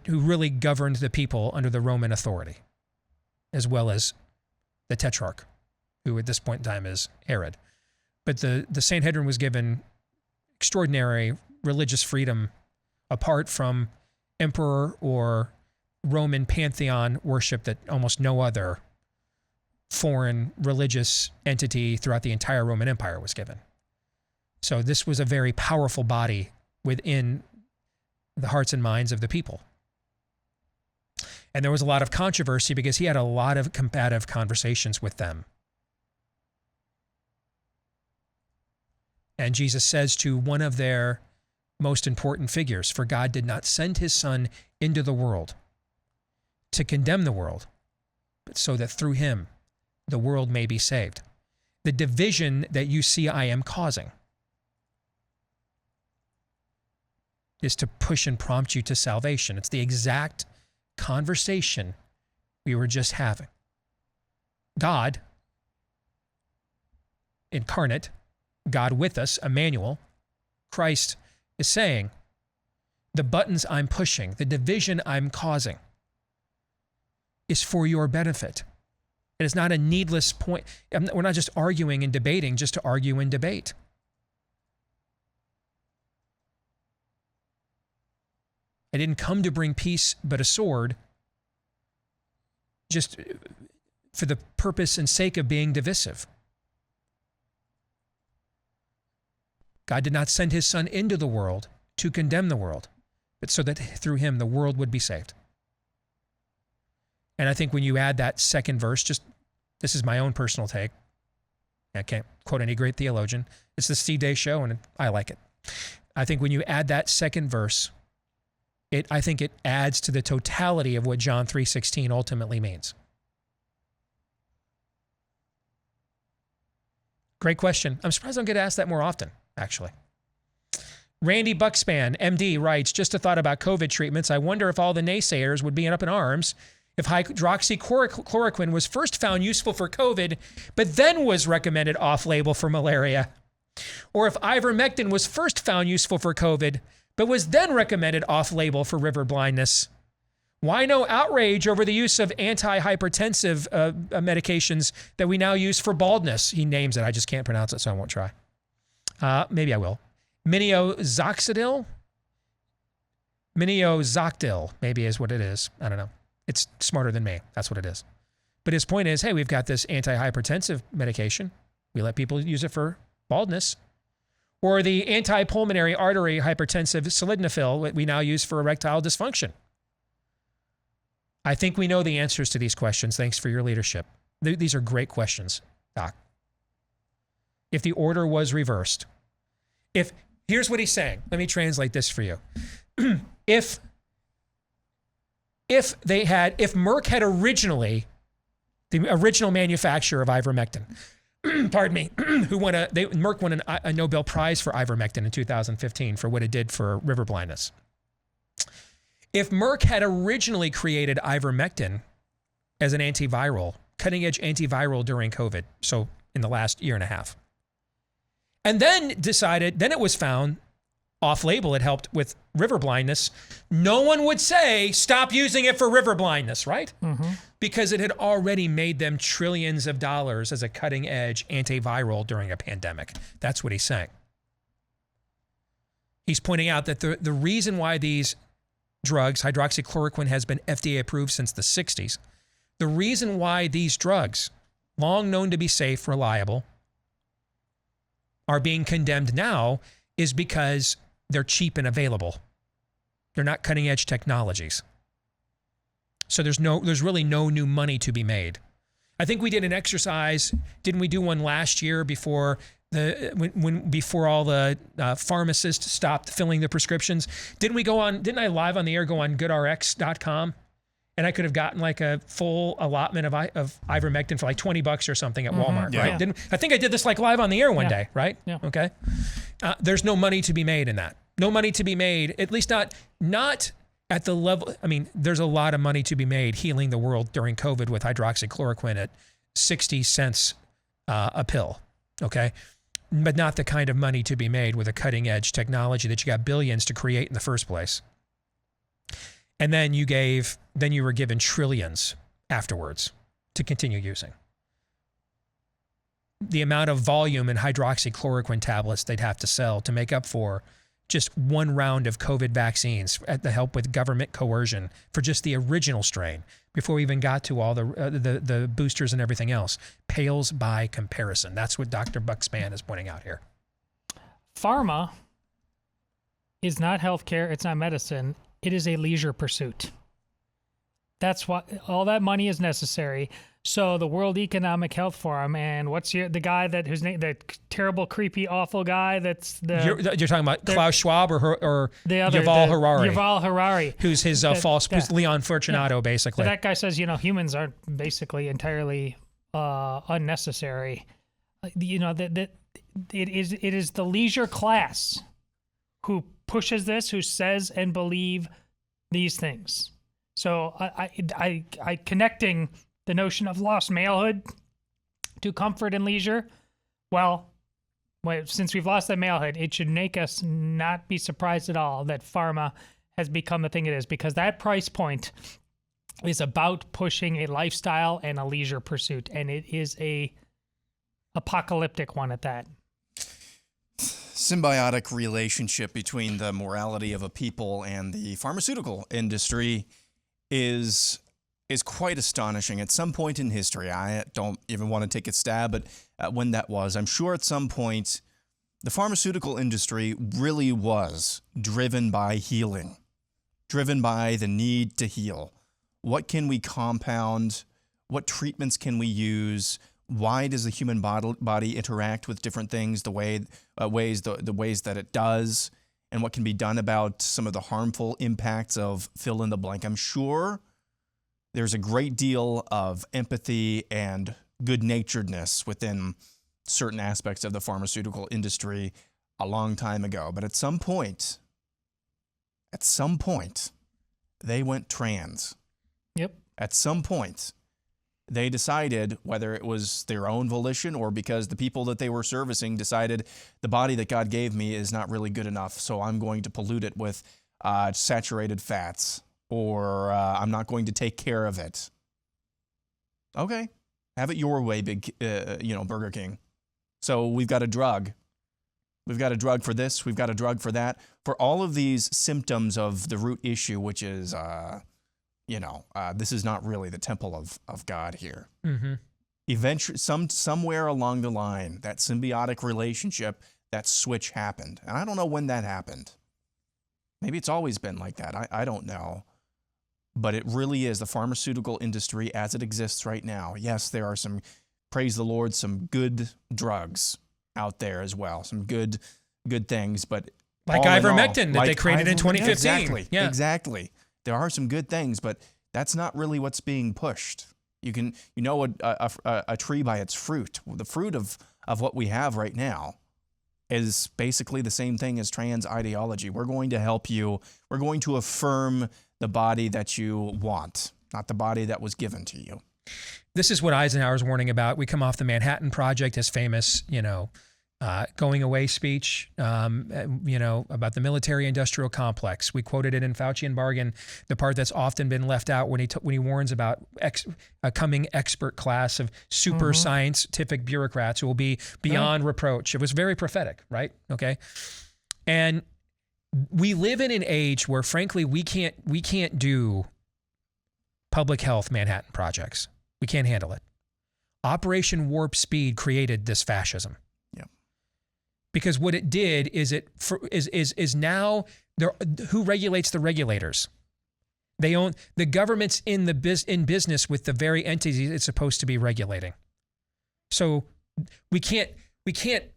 who really governed the people under the Roman authority, as well as the Tetrarch, who at this point in time is Herod. But the Sanhedrin was given extraordinary religious freedom apart from emperor or Roman pantheon worship that almost no other foreign religious entity throughout the entire Roman Empire was given. So this was a very powerful body within the hearts and minds of the people. And there was a lot of controversy because he had a lot of combative conversations with them. And Jesus says to one of their most important figures, for God did not send his son into the world to condemn the world, but so that through him the world may be saved. The division that you see I am causing is to push and prompt you to salvation. It's the exact conversation we were just having. God incarnate, God with us, Emmanuel, Christ is saying, the buttons I'm pushing, the division I'm causing is for your benefit. It is not a needless point. We're not just arguing and debating just to argue and debate. I didn't come to bring peace but a sword, just for the purpose and sake of being divisive. God did not send his son into the world to condemn the world, but so that through him the world would be saved. And I think when you add that second verse, this is my own personal take. I can't quote any great theologian. It's the Steve Deace Show, and I like it. I think when you add that second verse, I think it adds to the totality of what John 3:16 ultimately means. Great question. I'm surprised I don't get asked that more often, actually. Randy Buckspan, MD, writes, just a thought about COVID treatments. I wonder if all the naysayers would be up in arms if hydroxychloroquine was first found useful for COVID, but then was recommended off-label for malaria. Or if ivermectin was first found useful for COVID, but was then recommended off-label for river blindness. Why no outrage over the use of antihypertensive medications that we now use for baldness? He names it. I just can't pronounce it, so I won't try. Maybe I will. Miniozoxidil, maybe is what it is. I don't know. It's smarter than me. That's what it is. But his point is, hey, we've got this antihypertensive medication. We let people use it for baldness. Or the antipulmonary artery hypertensive sildenafil we now use for erectile dysfunction. I think we know the answers to these questions. Thanks for your leadership. These are great questions, Doc. If the order was reversed, here's what he's saying. Let me translate this for you. If Merck had originally, the original manufacturer of ivermectin, pardon me, Merck won a Nobel Prize for ivermectin in 2015 for what it did for river blindness. If Merck had originally created ivermectin as an antiviral, cutting-edge antiviral during COVID, so in the last year and a half, and then it was found off-label, it helped with river blindness, no one would say, stop using it for river blindness, right? Mm-hmm. Because it had already made them trillions of dollars as a cutting-edge antiviral during a pandemic. That's what he's saying. He's pointing out that the reason why these drugs, hydroxychloroquine has been FDA approved since the 60s, the reason why these drugs, long known to be safe, reliable, are being condemned now is because they're cheap and available. They're not cutting edge technologies. So there's really no new money to be made. I think we did an exercise. Didn't we do one last year before before all the pharmacists stopped filling the prescriptions? Didn't I live on the air go on goodrx.com? And I could have gotten like a full allotment of ivermectin for like $20 or something at Walmart, right? Yeah. I think I did this like live on the air one day, right? Yeah. Okay. There's no money to be made in that. No money to be made, at least not at the level. I mean, there's a lot of money to be made healing the world during COVID with hydroxychloroquine at 60 cents a pill, okay? But not the kind of money to be made with a cutting edge technology that you got billions to create in the first place. And then you were given trillions afterwards to continue using. The amount of volume in hydroxychloroquine tablets they'd have to sell to make up for just one round of COVID vaccines at the help with government coercion for just the original strain before we even got to all the boosters and everything else pales by comparison. That's what Dr. Bucksman is pointing out here. Pharma is not healthcare. It's not medicine. It is a leisure pursuit. That's what all that money is necessary. So the World Economic Health Forum, and the guy whose name, that terrible, creepy, awful guy that's You're talking about Klaus Schwab or the other, Yuval Harari. Yuval Harari. Who's his who's Leon Fortunato, basically. So that guy says, humans are basically entirely unnecessary. That it is the leisure class who pushes this, who says and believe these things. So I connecting the notion of lost malehood to comfort and leisure. Well, since we've lost that malehood, it should make us not be surprised at all that pharma has become the thing it is, because that price point is about pushing a lifestyle and a leisure pursuit, and it is a apocalyptic one at that. Symbiotic relationship between the morality of a people and the pharmaceutical industry is quite astonishing. At some point in history, I don't even want to take a stab at when that was. I'm sure at some point the pharmaceutical industry really was driven by healing, driven by the need to heal. What can we compound? What treatments can we use? Why does the human body interact with different things the ways that it does, and what can be done about some of the harmful impacts of fill in the blank? I'm sure there's a great deal of empathy and good-naturedness within certain aspects of the pharmaceutical industry a long time ago. But at some point, they went trans. Yep. At some point, they decided, whether it was their own volition or because the people that they were servicing decided the body that God gave me is not really good enough, so I'm going to pollute it with saturated fats, or I'm not going to take care of it. Okay, have it your way, Burger King. So we've got a drug. We've got a drug for this. We've got a drug for that. For all of these symptoms of the root issue, which is, this is not really the temple of God here. Mm-hmm. Eventually, somewhere along the line, that symbiotic relationship, that switch happened. And I don't know when that happened. Maybe it's always been like that. I don't know. But it really is the pharmaceutical industry as it exists right now. Yes, there are some, praise the Lord, some good drugs out there as well. Some good things, but like ivermectin that they created in 2015. Exactly. Yeah. Exactly. There are some good things, but that's not really what's being pushed. You know a tree by its fruit. The fruit of what we have right now is basically the same thing as trans ideology. We're going to help you. We're going to affirm the body that you want, not the body that was given to you. This is what Eisenhower's warning about. We come off the Manhattan Project, his famous, going away speech, about the military-industrial complex. We quoted it in Fauci and Bargan, the part that's often been left out when he warns about a coming expert class of super scientific bureaucrats who will be beyond reproach. It was very prophetic, right? Okay, and we live in an age where, frankly, we can't do public health Manhattan projects. We can't handle it. Operation Warp Speed created this fascism. Because what it did is is now Who regulates the regulators? They own the government's in business with the very entities it's supposed to be regulating. So we can't pit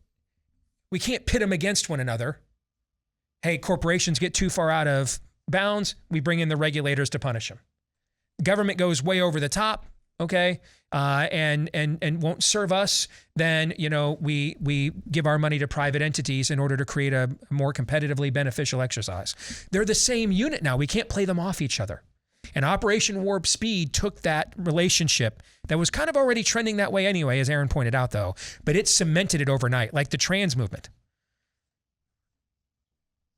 them against one another. Hey, corporations get too far out of bounds, we bring in the regulators to punish them. Government goes way over the top, okay, and won't serve us, then, we give our money to private entities in order to create a more competitively beneficial exercise. They're the same unit now. We can't play them off each other. And Operation Warp Speed took that relationship that was kind of already trending that way anyway, as Aaron pointed out, though, but it cemented it overnight, like the trans movement.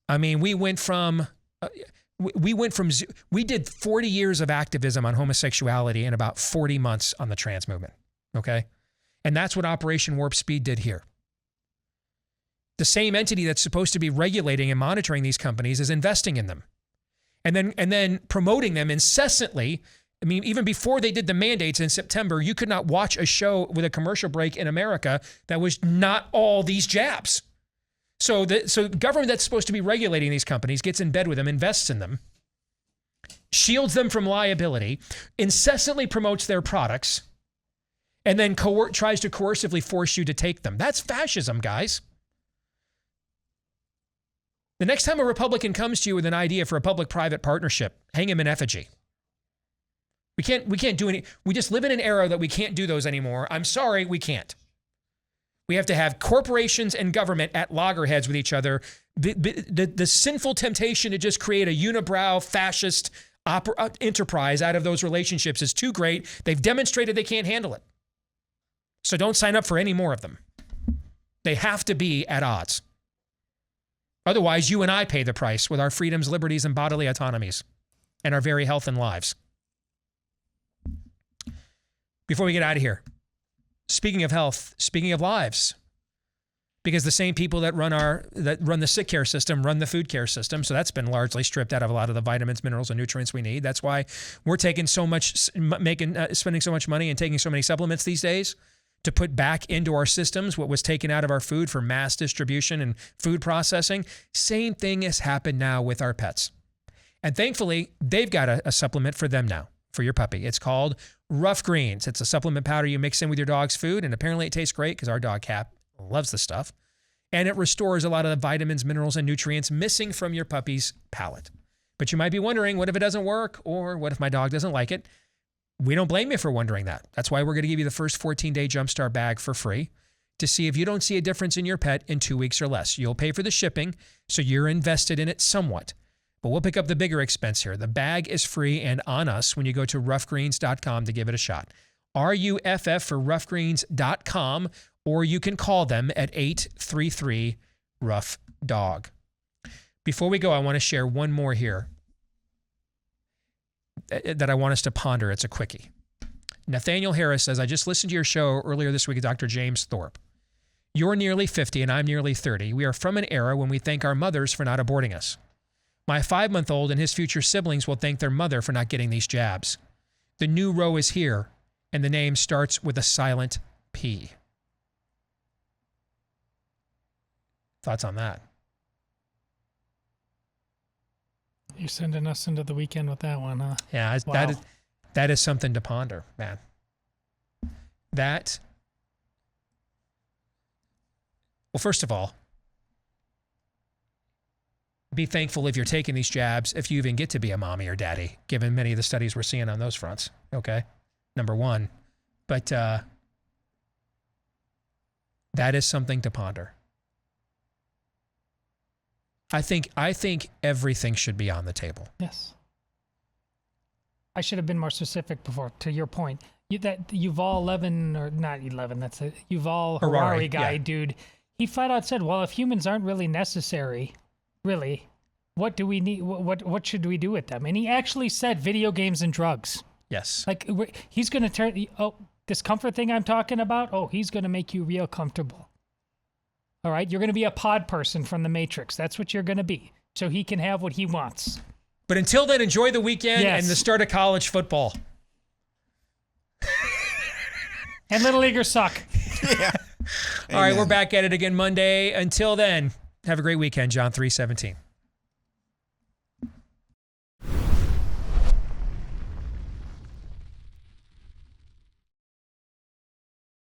I mean, we did 40 years of activism on homosexuality and about 40 months on the trans movement, okay? And that's what Operation Warp Speed did here. The same entity that's supposed to be regulating and monitoring these companies is investing in them. And then promoting them incessantly. I mean, even before they did the mandates in September, you could not watch a show with a commercial break in America that was not all these jabs. So government that's supposed to be regulating these companies gets in bed with them, invests in them, shields them from liability, incessantly promotes their products, and then tries to coercively force you to take them. That's fascism, guys. The next time a Republican comes to you with an idea for a public-private partnership, hang him in effigy. We can't do any. We just live in an era that we can't do those anymore. I'm sorry, we can't. We have to have corporations and government at loggerheads with each other. The sinful temptation to just create a unibrow fascist enterprise out of those relationships is too great. They've demonstrated they can't handle it. So don't sign up for any more of them. They have to be at odds. Otherwise, you and I pay the price with our freedoms, liberties, and bodily autonomies and our very health and lives. Before we get out of here, speaking of health, speaking of lives, because the same people that run the sick care system run the food care system, so that's been largely stripped out of a lot of the vitamins, minerals, and nutrients we need. That's why we're spending so much money and taking so many supplements these days to put back into our systems what was taken out of our food for mass distribution and food processing. Same thing has happened now with our pets. And thankfully, they've got a supplement for them now, for your puppy. It's called Rough Greens. It's a supplement powder you mix in with your dog's food, and apparently it tastes great because our dog Cap loves the stuff. And it restores a lot of the vitamins, minerals, and nutrients missing from your puppy's palate. But you might be wondering, what if it doesn't work? Or what if my dog doesn't like it? We don't blame you for wondering that. That's why we're going to give you the first 14-day Jumpstart bag for free to see if you don't see a difference in your pet in 2 weeks or less. You'll pay for the shipping, so you're invested in it somewhat. But we'll pick up the bigger expense here. The bag is free and on us when you go to roughgreens.com to give it a shot. RUFF for roughgreens.com, or you can call them at 833-ROUGH-DOG. Before we go, I want to share one more here that I want us to ponder. It's a quickie. Nathaniel Harris says, I just listened to your show earlier this week with Dr. James Thorpe. You're nearly 50 and I'm nearly 30. We are from an era when we thank our mothers for not aborting us. My 5-month-old and his future siblings will thank their mother for not getting these jabs. The new row is here, and the name starts with a silent P. Thoughts on that? You're sending us into the weekend with that one, huh? Yeah, Wow. that is something to ponder, man. Well, first of all, be thankful if you're taking these jabs, if you even get to be a mommy or daddy, given many of the studies we're seeing on those fronts, okay? Number one. But that is something to ponder. I think everything should be on the table. Yes. I should have been more specific before, to your point. That Yuval 11, or not 11, that's a Yuval Harari guy, dude. He flat out said, well, if humans aren't really necessary, really, what do we need? What should we do with them? And he actually said video games and drugs. Yes. Like, he's going to turn, this comfort thing I'm talking about, he's going to make you real comfortable. All right? You're going to be a pod person from the Matrix. That's what you're going to be. So he can have what he wants. But until then, enjoy the weekend and the start of college football. And Little Leaguers suck. Yeah. All right, we're back at it again Monday. Until then, have a great weekend, John 3:17.